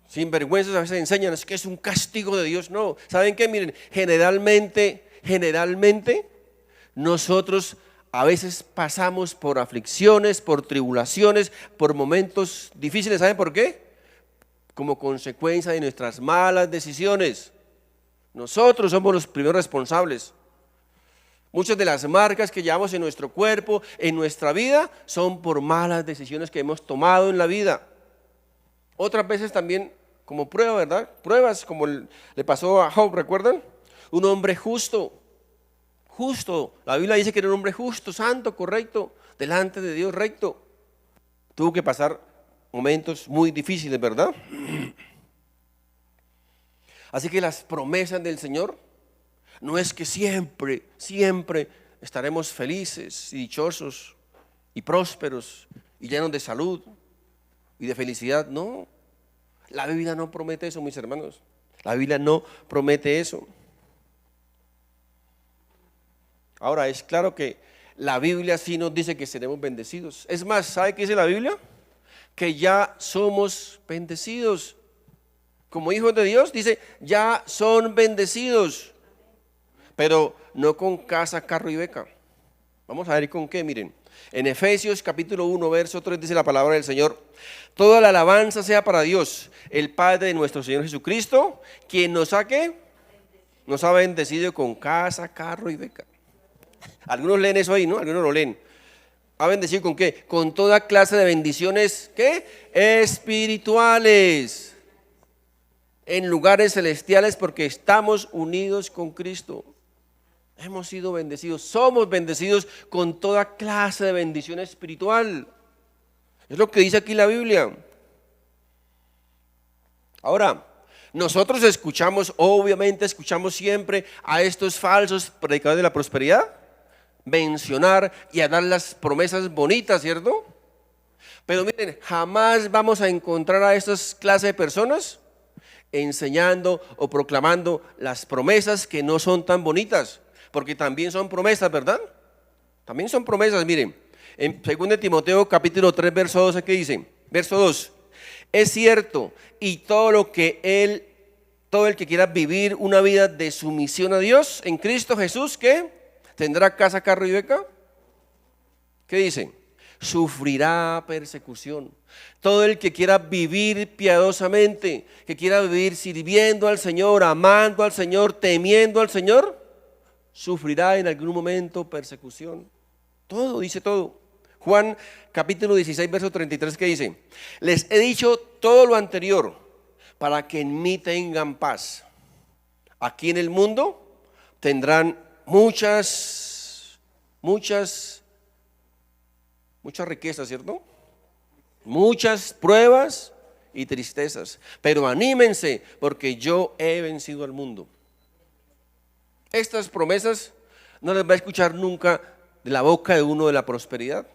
sinvergüenzas a veces enseñan, es que es un castigo de Dios. No, ¿saben qué? Miren, generalmente nosotros a veces pasamos por aflicciones, por tribulaciones, por momentos difíciles. ¿Saben por qué? Como consecuencia de nuestras malas decisiones. Nosotros somos los primeros responsables. Muchas de las marcas que llevamos en nuestro cuerpo, en nuestra vida, son por malas decisiones que hemos tomado en la vida. Otras veces también como prueba, ¿verdad? Pruebas como le pasó a Job, ¿recuerdan? Un hombre justo. La Biblia dice que era un hombre justo, santo, correcto, delante de Dios, recto. Tuvo que pasar momentos muy difíciles, ¿verdad? Así que las promesas del Señor no es que siempre estaremos felices y dichosos y prósperos y llenos de salud y de felicidad. No, la Biblia no promete eso, mis hermanos. La Biblia no promete eso. Ahora, es claro que la Biblia sí nos dice que seremos bendecidos. Es más, ¿sabe qué dice la Biblia? Que ya somos bendecidos. Como hijos de Dios, dice, ya son bendecidos. Pero no con casa, carro y beca. Vamos a ver con qué, miren. En Efesios capítulo 1, verso 3 dice la palabra del Señor: toda la alabanza sea para Dios, el Padre de nuestro Señor Jesucristo, quien nos ha bendecido con casa, carro y beca. Algunos leen eso ahí, ¿no? Algunos lo leen. ¿Ha bendecido con qué? Con toda clase de bendiciones, ¿qué? Espirituales, en lugares celestiales, porque estamos unidos con Cristo. Hemos sido bendecidos, somos bendecidos con toda clase de bendición espiritual. Es lo que dice aquí la Biblia. Ahora, nosotros obviamente escuchamos siempre a estos falsos predicadores de la prosperidad mencionar y a dar las promesas bonitas, ¿cierto? Pero miren, jamás vamos a encontrar a estas clases de personas enseñando o proclamando las promesas que no son tan bonitas, porque también son promesas, ¿verdad? También son promesas. Miren, en 2 Timoteo capítulo 3, verso 12, ¿qué dice? Verso 2: es cierto, y todo el que quiera vivir una vida de sumisión a Dios en Cristo Jesús, ¿qué? ¿Tendrá casa, carro y beca? ¿Qué dice? Sufrirá persecución. Todo el que quiera vivir piadosamente, que quiera vivir sirviendo al Señor, amando al Señor, temiendo al Señor, sufrirá en algún momento persecución. Todo, dice todo. Juan capítulo 16, verso 33, ¿qué dice? Les he dicho todo lo anterior para que en mí tengan paz. Aquí en el mundo tendrán muchas riquezas, ¿cierto? Muchas pruebas y tristezas, pero anímense porque yo he vencido al mundo. Estas promesas no las va a escuchar nunca de la boca de uno de la prosperidad,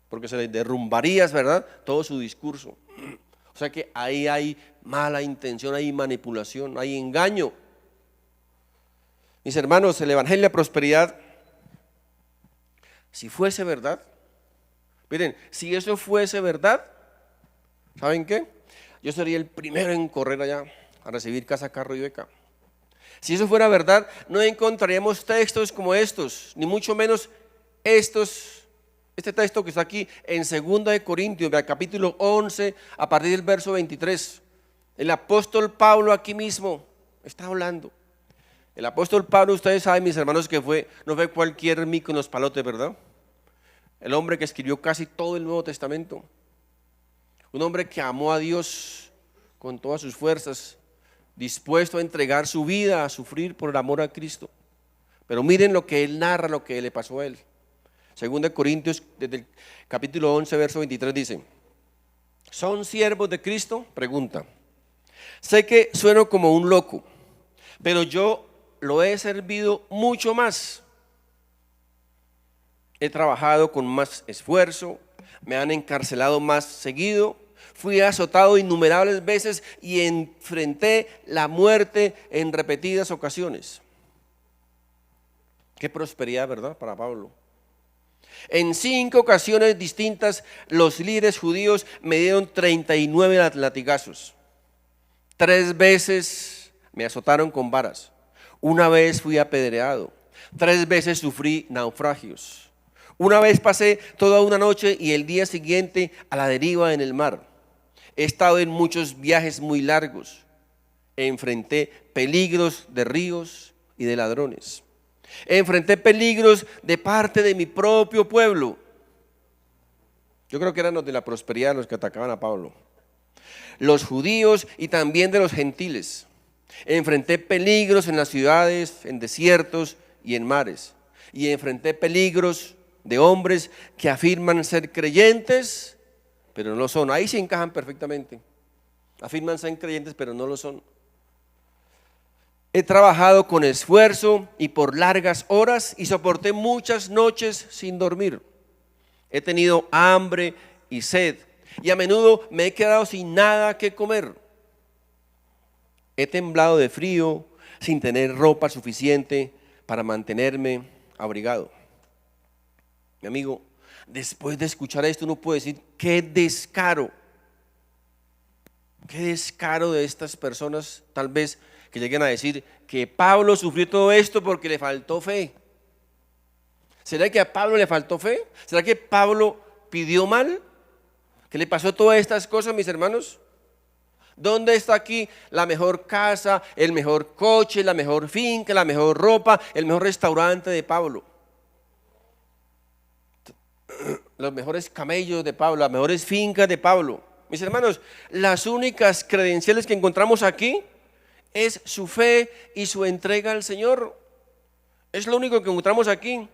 porque se les derrumbaría, ¿verdad?, todo su discurso. O sea que ahí hay mala intención, hay manipulación, hay engaño. Mis hermanos, el evangelio de prosperidad, si fuese verdad, miren, si eso fuese verdad, ¿saben qué? Yo sería el primero en correr allá a recibir casa, carro y beca. Si eso fuera verdad, no encontraríamos textos como estos, ni mucho menos este texto que está aquí en 2 Corintios, capítulo 11, a partir del verso 23. El apóstol Pablo aquí mismo está hablando. El apóstol Pablo, ustedes saben, mis hermanos, que no fue cualquier mico en los palotes, ¿verdad? El hombre que escribió casi todo el Nuevo Testamento. Un hombre que amó a Dios con todas sus fuerzas, dispuesto a entregar su vida, a sufrir por el amor a Cristo. Pero miren lo que él narra, lo que le pasó a él. Según de Corintios, desde el capítulo 11, verso 23 dice: ¿son siervos de Cristo? Pregunta. Sé que sueno como un loco, pero yo lo he servido mucho más. He trabajado con más esfuerzo, me han encarcelado más seguido, fui azotado innumerables veces y enfrenté la muerte en repetidas ocasiones. Qué prosperidad, ¿verdad? Para Pablo. En 5 ocasiones distintas, los líderes judíos me dieron 39 latigazos. 3 veces me azotaron con varas. 1 vez fui apedreado. 3 veces sufrí naufragios. 1 vez pasé toda una noche y el día siguiente a la deriva en el mar. He estado en muchos viajes muy largos. Enfrenté peligros de ríos y de ladrones. Enfrenté peligros de parte de mi propio pueblo. Yo creo que eran los de la prosperidad los que atacaban a Pablo. Los judíos y también de los gentiles. Enfrenté peligros en las ciudades, en desiertos y en mares. Y enfrenté peligros de hombres que afirman ser creyentes, pero no lo son. Ahí se encajan perfectamente. Afirman ser creyentes, pero no lo son. He trabajado con esfuerzo y por largas horas y soporté muchas noches sin dormir. He tenido hambre y sed y a menudo me he quedado sin nada que comer. He temblado de frío sin tener ropa suficiente para mantenerme abrigado. Mi amigo, después de escuchar esto uno puede decir: qué descaro de estas personas, tal vez, que lleguen a decir que Pablo sufrió todo esto porque le faltó fe. ¿Será que a Pablo le faltó fe? ¿Será que Pablo pidió mal? ¿Que le pasó todas estas cosas, mis hermanos? ¿Dónde está aquí la mejor casa, el mejor coche, la mejor finca, la mejor ropa, el mejor restaurante de Pablo? Los mejores camellos de Pablo, las mejores fincas de Pablo. Mis hermanos, las únicas credenciales que encontramos aquí es su fe y su entrega al Señor. Es lo único que encontramos aquí.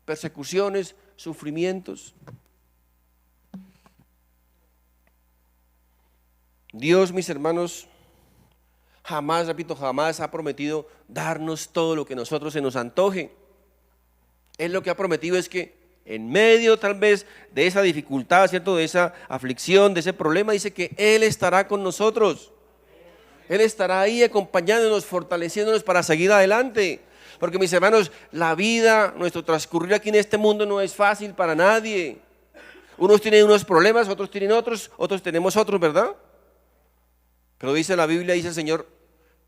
Persecuciones, sufrimientos. Dios, mis hermanos, jamás, repito, jamás ha prometido darnos todo lo que nosotros se nos antoje. Él lo que ha prometido es que en medio tal vez de esa dificultad, ¿cierto?, de esa aflicción, de ese problema, dice que Él estará con nosotros. Él estará ahí acompañándonos, fortaleciéndonos para seguir adelante. Porque, mis hermanos, la vida, nuestro transcurrir aquí en este mundo no es fácil para nadie. Unos tienen unos problemas, otros tienen otros tenemos otros, ¿verdad? Pero dice la Biblia, dice el Señor,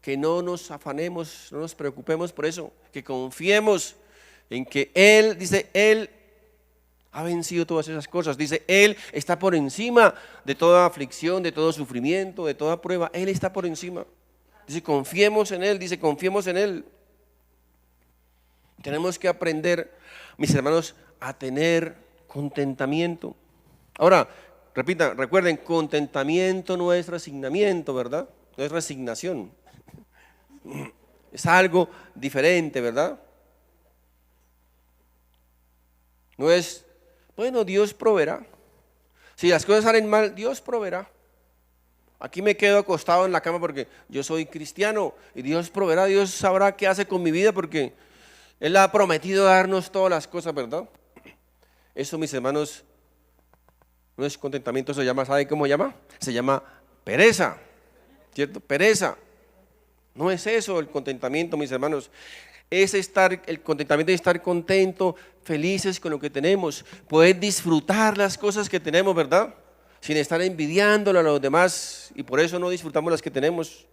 que no nos afanemos, no nos preocupemos por eso, que confiemos en que Él, dice, Él ha vencido todas esas cosas. Dice, Él está por encima de toda aflicción, de todo sufrimiento, de toda prueba. Él está por encima. Dice, confiemos en Él, dice, confiemos en Él. Tenemos que aprender, mis hermanos, a tener contentamiento. Ahora, recuerden, contentamiento no es resignamiento, ¿verdad? No es resignación. Es algo diferente, ¿verdad? No es, bueno, Dios proveerá. Si las cosas salen mal, Dios proveerá. Aquí me quedo acostado en la cama porque yo soy cristiano y Dios proveerá, Dios sabrá qué hace con mi vida porque Él ha prometido darnos todas las cosas, ¿verdad? Eso, mis hermanos, no es contentamiento, se llama, ¿sabe cómo se llama? Se llama pereza, ¿cierto? Pereza. No es eso el contentamiento, mis hermanos. El contentamiento es estar contento, felices con lo que tenemos, poder disfrutar las cosas que tenemos, ¿verdad? Sin estar envidiándolo a los demás y por eso no disfrutamos las que tenemos.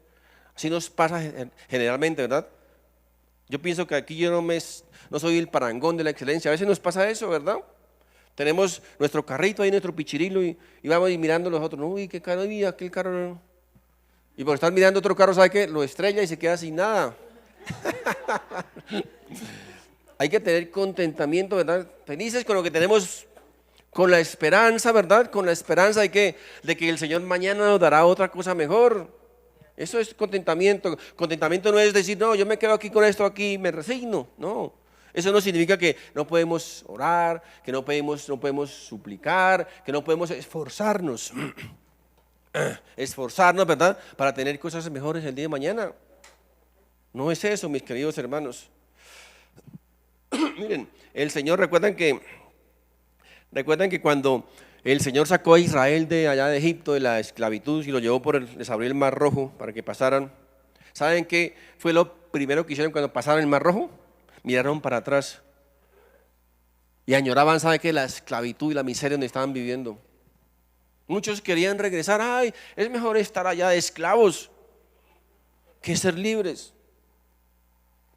Así nos pasa generalmente, ¿verdad? Yo pienso que aquí yo no soy el parangón de la excelencia. A veces nos pasa eso, ¿verdad? Tenemos nuestro carrito ahí, nuestro pichirilo y vamos mirando los otros. Uy, qué caro, mira, aquel carro. Y por estar mirando otro carro, ¿sabe qué? Lo estrella y se queda sin nada. Hay que tener contentamiento, ¿verdad? Felices con lo que tenemos, con la esperanza, ¿verdad? Con la esperanza de que el Señor mañana nos dará otra cosa mejor. Eso es contentamiento. Contentamiento no es decir, no, yo me quedo aquí con esto, aquí me resigno. No, eso no significa que no podemos orar, que no podemos suplicar, que no podemos esforzarnos. Esforzarnos, ¿verdad? Para tener cosas mejores el día de mañana. No es eso, mis queridos hermanos. Miren, el Señor, recuerdan que cuando el Señor sacó a Israel de allá de Egipto, de la esclavitud, y lo llevó les abrió el Mar Rojo para que pasaran. ¿Saben qué fue lo primero que hicieron cuando pasaron el Mar Rojo? Miraron para atrás y añoraban, ¿saben qué? La esclavitud y la miseria donde estaban viviendo. Muchos querían regresar. Ay, es mejor estar allá de esclavos que ser libres.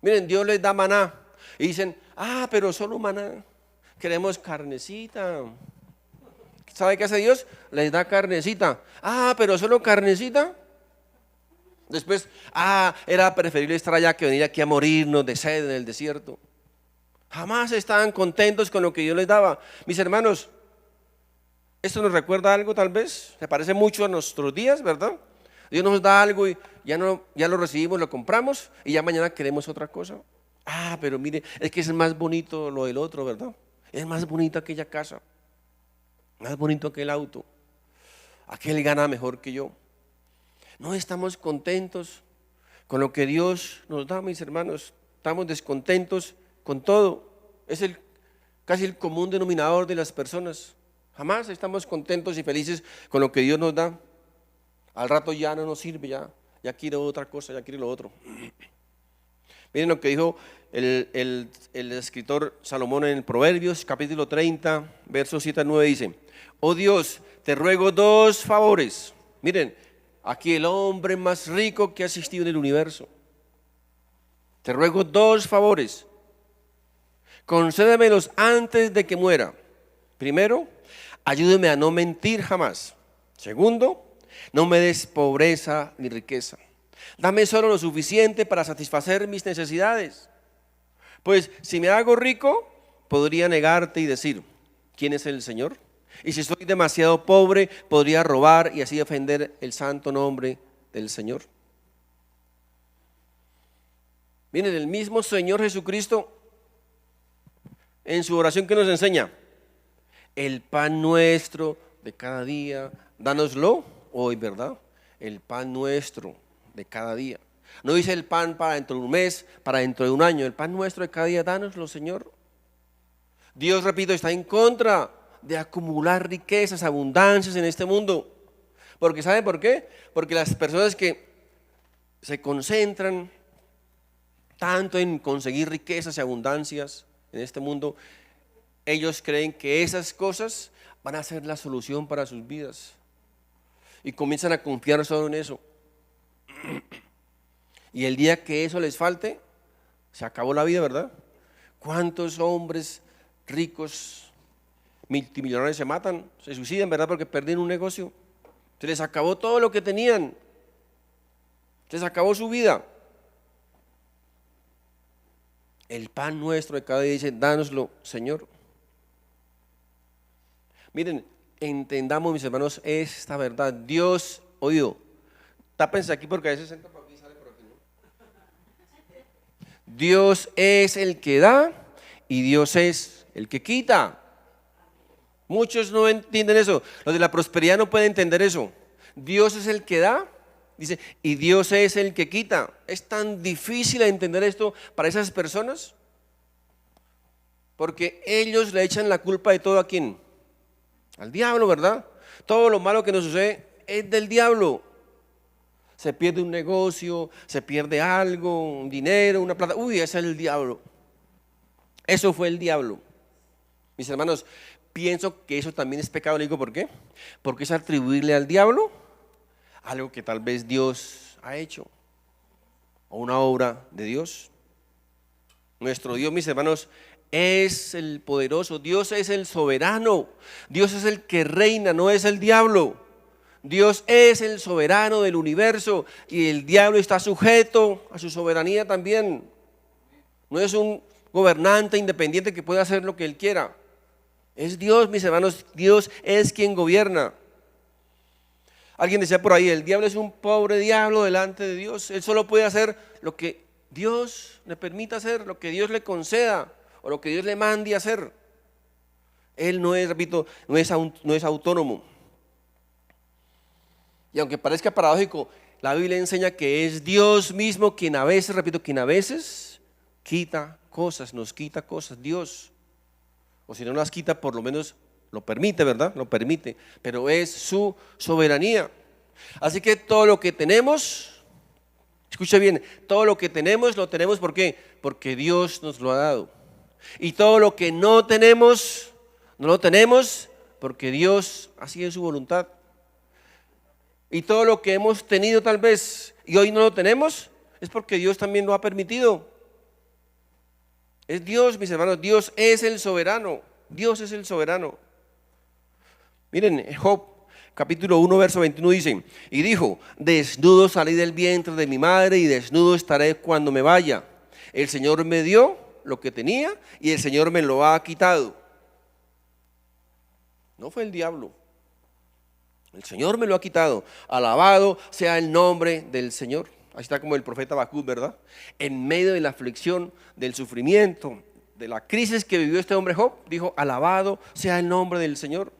Miren, Dios les da maná y dicen, pero solo maná, queremos carnecita. ¿Sabe qué hace Dios? Les da carnecita. Pero solo carnecita. Después, era preferible estar allá que venir aquí a morirnos de sed en el desierto. Jamás estaban contentos con lo que Dios les daba. Mis hermanos, esto nos recuerda algo tal vez, se parece mucho a nuestros días, ¿verdad? Dios nos da algo y ya lo recibimos, lo compramos y ya mañana queremos otra cosa. Pero mire, es que es más bonito lo del otro, ¿verdad? Es más bonita aquella casa, más bonito aquel auto, aquel gana mejor que yo. No estamos contentos con lo que Dios nos da, mis hermanos. Estamos descontentos con todo. Es casi el común denominador de las personas. Jamás estamos contentos y felices con lo que Dios nos da. Al rato ya no nos sirve, ya quiero otra cosa, ya quiero lo otro. Miren lo que dijo el escritor Salomón en Proverbios, capítulo 30, versos 7 al 9, dice: oh Dios, te ruego dos favores. Miren, aquí el hombre más rico que ha existido en el universo. Te ruego dos favores. Concédemelos antes de que muera. Primero, ayúdame a no mentir jamás. Segundo, no me des pobreza ni riqueza. Dame solo lo suficiente para satisfacer mis necesidades. Pues si me hago rico, podría negarte y decir, ¿quién es el Señor? Y si soy demasiado pobre, podría robar y así ofender el santo nombre del Señor. Miren, el mismo Señor Jesucristo en su oración que nos enseña: el pan nuestro de cada día, dánoslo hoy, ¿verdad? El pan nuestro de cada día. No dice el pan para dentro de un mes, para dentro de un año. El pan nuestro de cada día, dánoslo, Señor. Dios, repito, está en contra de acumular riquezas, abundancias en este mundo. Porque ¿sabe por qué? Porque las personas que se concentran tanto en conseguir riquezas y abundancias en este mundo, ellos creen que esas cosas van a ser la solución para sus vidas y comienzan a confiar solo en eso. Y el día que eso les falte, se acabó la vida, ¿verdad? ¿Cuántos hombres ricos, multimillonarios se matan, se suicidan, ¿verdad? Porque perdieron un negocio. Se les acabó todo lo que tenían. Se les acabó su vida. El pan nuestro de cada día, dice, dánoslo, Señor. Miren, entendamos, mis hermanos, esta verdad. Dios, oído, tápense aquí porque a veces entra por aquí y sale por aquí, ¿no? Dios es el que da y Dios es el que quita. Muchos no entienden eso. Los de la prosperidad no pueden entender eso. Dios es el que da, dice, y Dios es el que quita. Es tan difícil entender esto para esas personas, porque ellos le echan la culpa de todo ¿a quién? Al diablo, ¿verdad? Todo lo malo que nos sucede es del diablo. Se pierde un negocio, se pierde algo, un dinero, una plata. Uy, ese es el diablo. Eso fue el diablo. Mis hermanos, pienso que eso también es pecado. Le digo, ¿por qué? Porque es atribuirle al diablo algo que tal vez Dios ha hecho, o una obra de Dios. Nuestro Dios, mis hermanos, es el poderoso. Dios es el soberano. Dios es el que reina, no es el diablo. Dios es el soberano del universo y el diablo está sujeto a su soberanía también. No es un gobernante independiente que puede hacer lo que él quiera. Es Dios, mis hermanos. Dios es quien gobierna. Alguien decía por ahí, el diablo es un pobre diablo delante de Dios. Él solo puede hacer lo que Dios le permita hacer, lo que Dios le conceda o lo que Dios le mande a hacer. Él no es, repito, no es autónomo. Y aunque parezca paradójico, la Biblia enseña que es Dios mismo quien a veces, repito, quien a veces quita cosas, nos quita cosas, Dios. O si no las quita, por lo menos lo permite, ¿verdad? Lo permite, pero es su soberanía. Así que todo lo que tenemos, escucha bien, todo lo que tenemos, lo tenemos ¿por qué? Porque Dios nos lo ha dado. Y todo lo que no tenemos, no lo tenemos porque Dios así es su voluntad. Y todo lo que hemos tenido tal vez y hoy no lo tenemos, es porque Dios también lo ha permitido. Es Dios, mis hermanos, Dios es el soberano. Dios es el soberano. Miren, Job capítulo 1 verso 21 dice, y dijo, desnudo salí del vientre de mi madre y desnudo estaré cuando me vaya. El Señor me dio lo que tenía y el Señor me lo ha quitado. No fue el diablo. El Señor me lo ha quitado. Alabado sea el nombre del Señor. Ahí está como el profeta Habacuc, ¿verdad? En medio de la aflicción, del sufrimiento, de la crisis que vivió este hombre Job, dijo, alabado sea el nombre del Señor.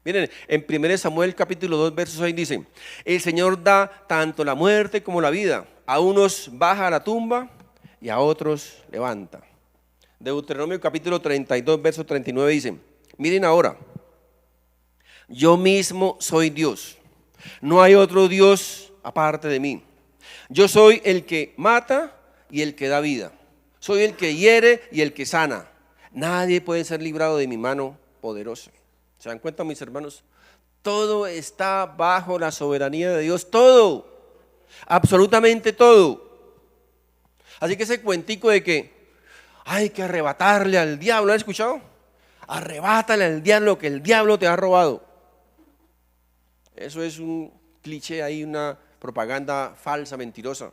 Miren, en 1 Samuel capítulo 2 verso 6 dice, el Señor da tanto la muerte como la vida, a unos baja a la tumba y a otros levanta. Deuteronomio capítulo 32 verso 39 dice, miren ahora, yo mismo soy Dios, no hay otro Dios aparte de mí. Yo soy el que mata y el que da vida, soy el que hiere y el que sana. Nadie puede ser librado de mi mano poderosa. ¿Se dan cuenta, mis hermanos? Todo está bajo la soberanía de Dios, todo, absolutamente todo. Así que ese cuentico de que hay que arrebatarle al diablo, ¿lo han escuchado? Arrebátale al diablo que el diablo te ha robado. Eso es un cliché ahí, una propaganda falsa, mentirosa.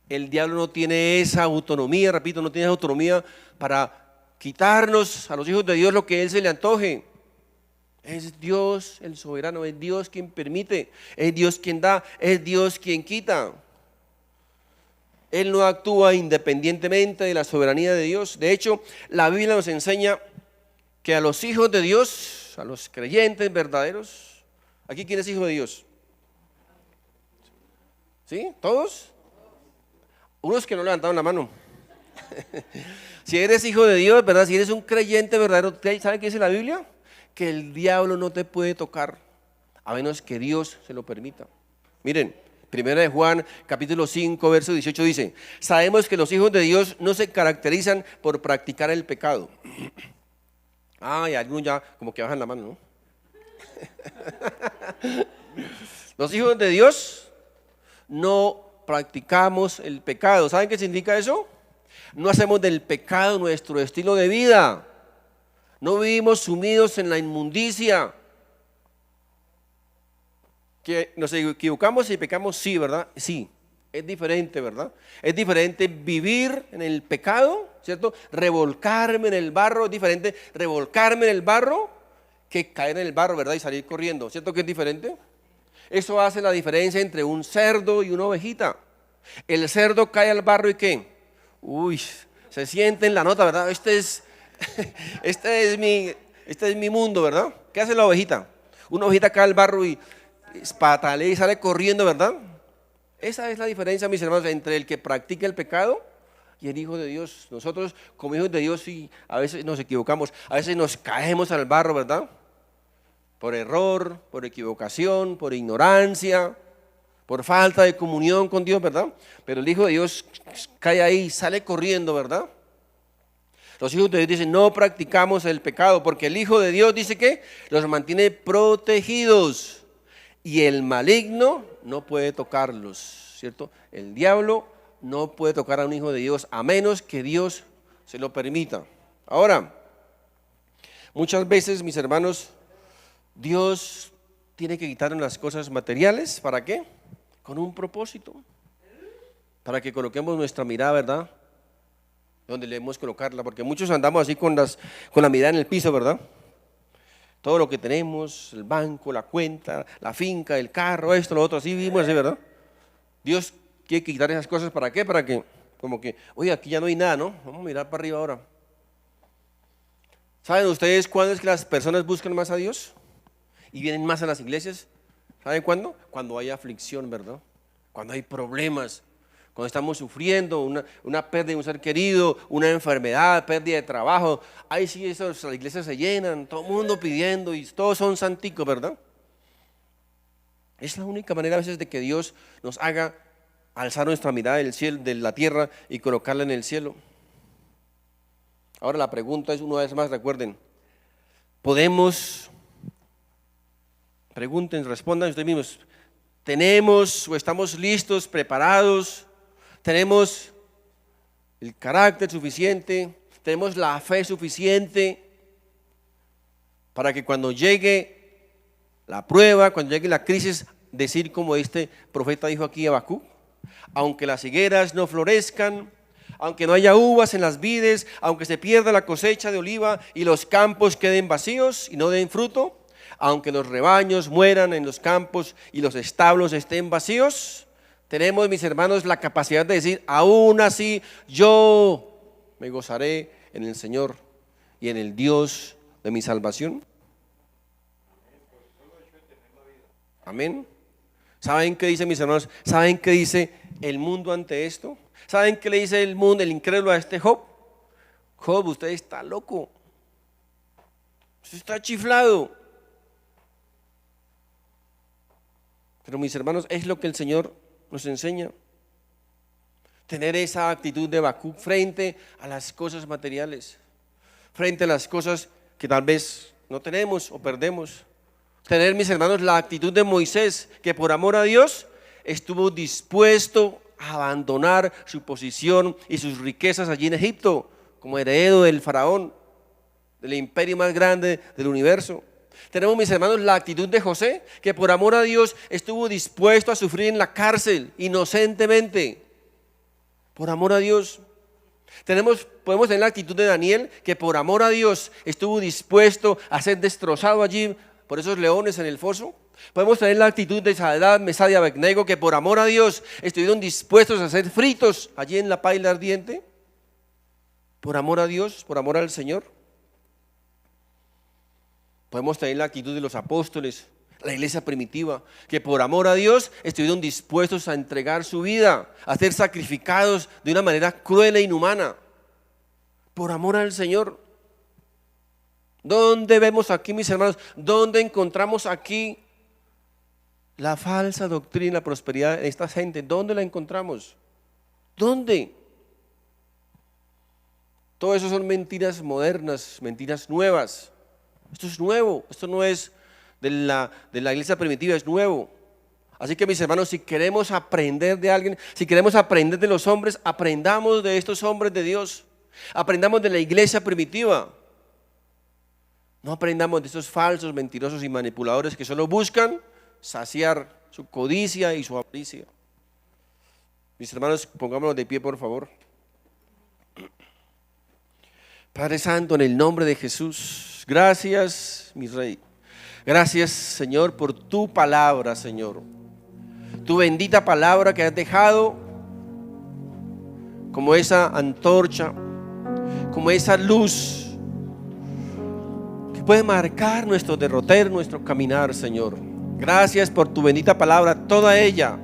El diablo no tiene esa autonomía, repito, no tiene esa autonomía para quitarnos a los hijos de Dios lo que Él se le antoje. Es Dios el soberano, es Dios quien permite, es Dios quien da, es Dios quien quita. Él no actúa independientemente de la soberanía de Dios. De hecho, la Biblia nos enseña que a los hijos de Dios, a los creyentes verdaderos, ¿aquí quién es hijo de Dios? ¿Sí? ¿Todos? Unos que no levantaron la mano. Si eres hijo de Dios, ¿verdad? Si eres un creyente verdadero, ¿sabe qué dice la Biblia? Que el diablo no te puede tocar a menos que Dios se lo permita. Miren, 1 Juan capítulo 5 verso 18 dice, sabemos que los hijos de Dios no se caracterizan por practicar el pecado. Y algunos ya como que bajan la mano, ¿no? Los hijos de Dios no practicamos el pecado. ¿Saben qué significa eso? No hacemos del pecado nuestro estilo de vida. No vivimos sumidos en la inmundicia. Que nos equivocamos y pecamos, sí, ¿verdad? Sí, es diferente, ¿verdad? Es diferente vivir en el pecado, ¿cierto? Revolcarme en el barro, es diferente revolcarme en el barro que caer en el barro, ¿verdad? Y salir corriendo, ¿cierto que es diferente? Eso hace la diferencia entre un cerdo y una ovejita. El cerdo cae al barro y ¿qué? Se siente en la nota, ¿verdad? Este es mi mundo, ¿verdad? ¿Qué hace la ovejita? Una ovejita cae al barro y patalea y sale corriendo, ¿verdad? Esa es la diferencia, mis hermanos, entre el que practica el pecado y el hijo de Dios. Nosotros, como hijos de Dios, sí, a veces nos equivocamos, a veces nos caemos al barro, ¿verdad? Por error, por equivocación, por ignorancia, por falta de comunión con Dios, ¿verdad? Pero el hijo de Dios cae ahí, sale corriendo, ¿verdad? Los hijos de Dios dicen, no practicamos el pecado, porque el Hijo de Dios dice que los mantiene protegidos y el maligno no puede tocarlos, ¿cierto? El diablo no puede tocar a un hijo de Dios a menos que Dios se lo permita. Ahora, muchas veces, mis hermanos, Dios tiene que quitarnos las cosas materiales, ¿para qué? Con un propósito, para que coloquemos nuestra mirada, ¿verdad? Donde debemos colocarla, porque muchos andamos así con la mirada en el piso, ¿verdad? Todo lo que tenemos, el banco, la cuenta, la finca, el carro, esto, lo otro, así vivimos así, ¿verdad? Dios quiere quitar esas cosas, ¿para qué? Para que, como que, oye, aquí ya no hay nada, ¿no? Vamos a mirar para arriba ahora. ¿Saben ustedes cuándo es que las personas buscan más a Dios y vienen más a las iglesias? ¿Saben cuándo? Cuando hay aflicción, ¿verdad? Cuando hay problemas, cuando estamos sufriendo una pérdida de un ser querido, una enfermedad, pérdida de trabajo. Ahí sí, las iglesias se llenan, todo el mundo pidiendo y todos son santicos, ¿verdad? Es la única manera a veces de que Dios nos haga alzar nuestra mirada del cielo, de la tierra y colocarla en el cielo. Ahora la pregunta es, una vez más, recuerden, pregunten, respondan ustedes mismos, ¿tenemos o estamos listos, preparados? ¿Tenemos el carácter suficiente? ¿Tenemos la fe suficiente para que cuando llegue la prueba, cuando llegue la crisis, decir como este profeta dijo aquí a Habacuc, aunque las higueras no florezcan, aunque no haya uvas en las vides, aunque se pierda la cosecha de oliva y los campos queden vacíos y no den fruto, aunque los rebaños mueran en los campos y los establos estén vacíos, tenemos, mis hermanos, la capacidad de decir, aún así yo me gozaré en el Señor y en el Dios de mi salvación. Amén. ¿Saben qué dice, mis hermanos? ¿Saben qué dice el mundo ante esto? ¿Saben qué le dice el mundo, el incrédulo, a este Job? Job, usted está loco, usted está chiflado. Pero, mis hermanos, es lo que el Señor nos enseña. Tener esa actitud de Habacuc frente a las cosas materiales, frente a las cosas que tal vez no tenemos o perdemos. Tener, mis hermanos, la actitud de Moisés, que por amor a Dios estuvo dispuesto a abandonar su posición y sus riquezas allí en Egipto, como heredero del faraón, del imperio más grande del universo. Tenemos, mis hermanos, la actitud de José, que por amor a Dios estuvo dispuesto a sufrir en la cárcel inocentemente, por amor a Dios. Podemos tener la actitud de Daniel, que por amor a Dios estuvo dispuesto a ser destrozado allí por esos leones en el foso. Podemos tener la actitud de Sadrach, Mesach y Abednego, que por amor a Dios estuvieron dispuestos a ser fritos allí en la paila ardiente, por amor a Dios, por amor al Señor. Podemos tener la actitud de los apóstoles, la iglesia primitiva, que por amor a Dios estuvieron dispuestos a entregar su vida, a ser sacrificados de una manera cruel e inhumana, por amor al Señor. ¿Dónde vemos aquí, mis hermanos? ¿Dónde encontramos aquí la falsa doctrina y la prosperidad de esta gente? ¿Dónde la encontramos? ¿Dónde? Todo eso son mentiras modernas, mentiras nuevas. Esto es nuevo, esto no es de la iglesia primitiva, es nuevo. Así que, mis hermanos, si queremos aprender de alguien, si queremos aprender de los hombres, aprendamos de estos hombres de Dios, aprendamos de la iglesia primitiva. No aprendamos de estos falsos, mentirosos y manipuladores que solo buscan saciar su codicia y su avaricia. Mis hermanos, pongámonos de pie, por favor. Padre Santo, en el nombre de Jesús, gracias, mi Rey. Gracias, Señor, por tu palabra, Señor. Tu bendita palabra que has dejado como esa antorcha, como esa luz que puede marcar nuestro derrotero, nuestro caminar, Señor. Gracias por tu bendita palabra, toda ella,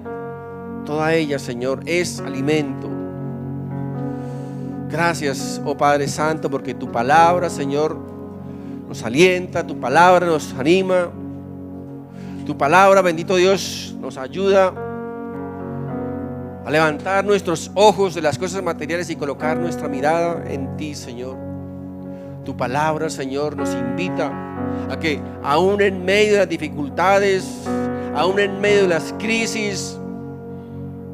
Señor, es alimento. Gracias, oh Padre Santo, porque tu palabra, Señor, nos alienta, tu palabra nos anima, tu palabra, bendito Dios, nos ayuda a levantar nuestros ojos de las cosas materiales y colocar nuestra mirada en ti, Señor. Tu palabra, Señor, nos invita a que aún en medio de las dificultades, aún en medio de las crisis,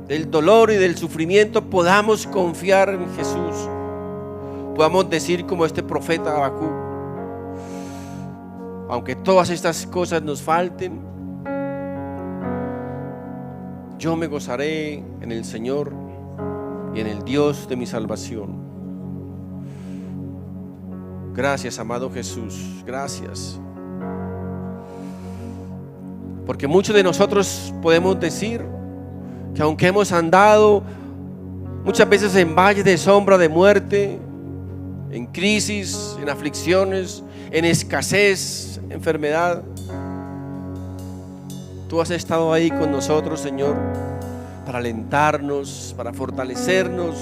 del dolor y del sufrimiento, podamos confiar en Jesús. Podamos decir como este profeta Habacuc: aunque todas estas cosas nos falten, yo me gozaré en el Señor y en el Dios de mi salvación. Gracias, amado Jesús, gracias. Porque muchos de nosotros podemos decir que aunque hemos andado muchas veces en valles de sombra de muerte, en crisis, en aflicciones, en escasez, enfermedad, tú has estado ahí con nosotros, Señor, para alentarnos, para fortalecernos,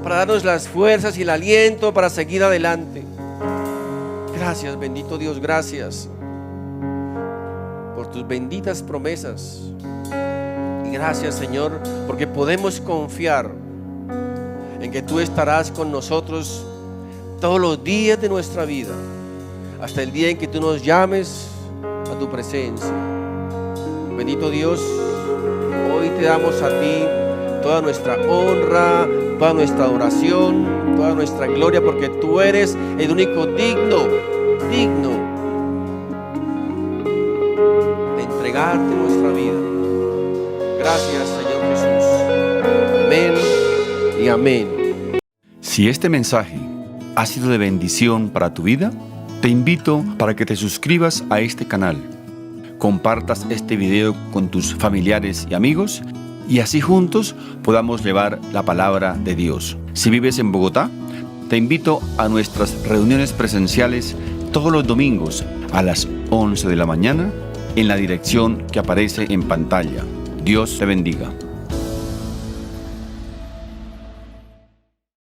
para darnos las fuerzas y el aliento para seguir adelante. Gracias, bendito Dios, gracias por tus benditas promesas. Y gracias, Señor, porque podemos confiar en que tú estarás con nosotros todos los días de nuestra vida, hasta el día en que tú nos llames a tu presencia. Bendito Dios, hoy te damos a ti toda nuestra honra, toda nuestra adoración, toda nuestra gloria, porque tú eres el único digno de entregarte nuestra vida. Gracias, Señor Jesús. Amén y amén. Si este mensaje ha sido de bendición para tu vida, te invito para que te suscribas a este canal, compartas este video con tus familiares y amigos y así juntos podamos llevar la palabra de Dios. Si vives en Bogotá, te invito a nuestras reuniones presenciales todos los domingos a las 11 de la mañana en la dirección que aparece en pantalla. Dios te bendiga.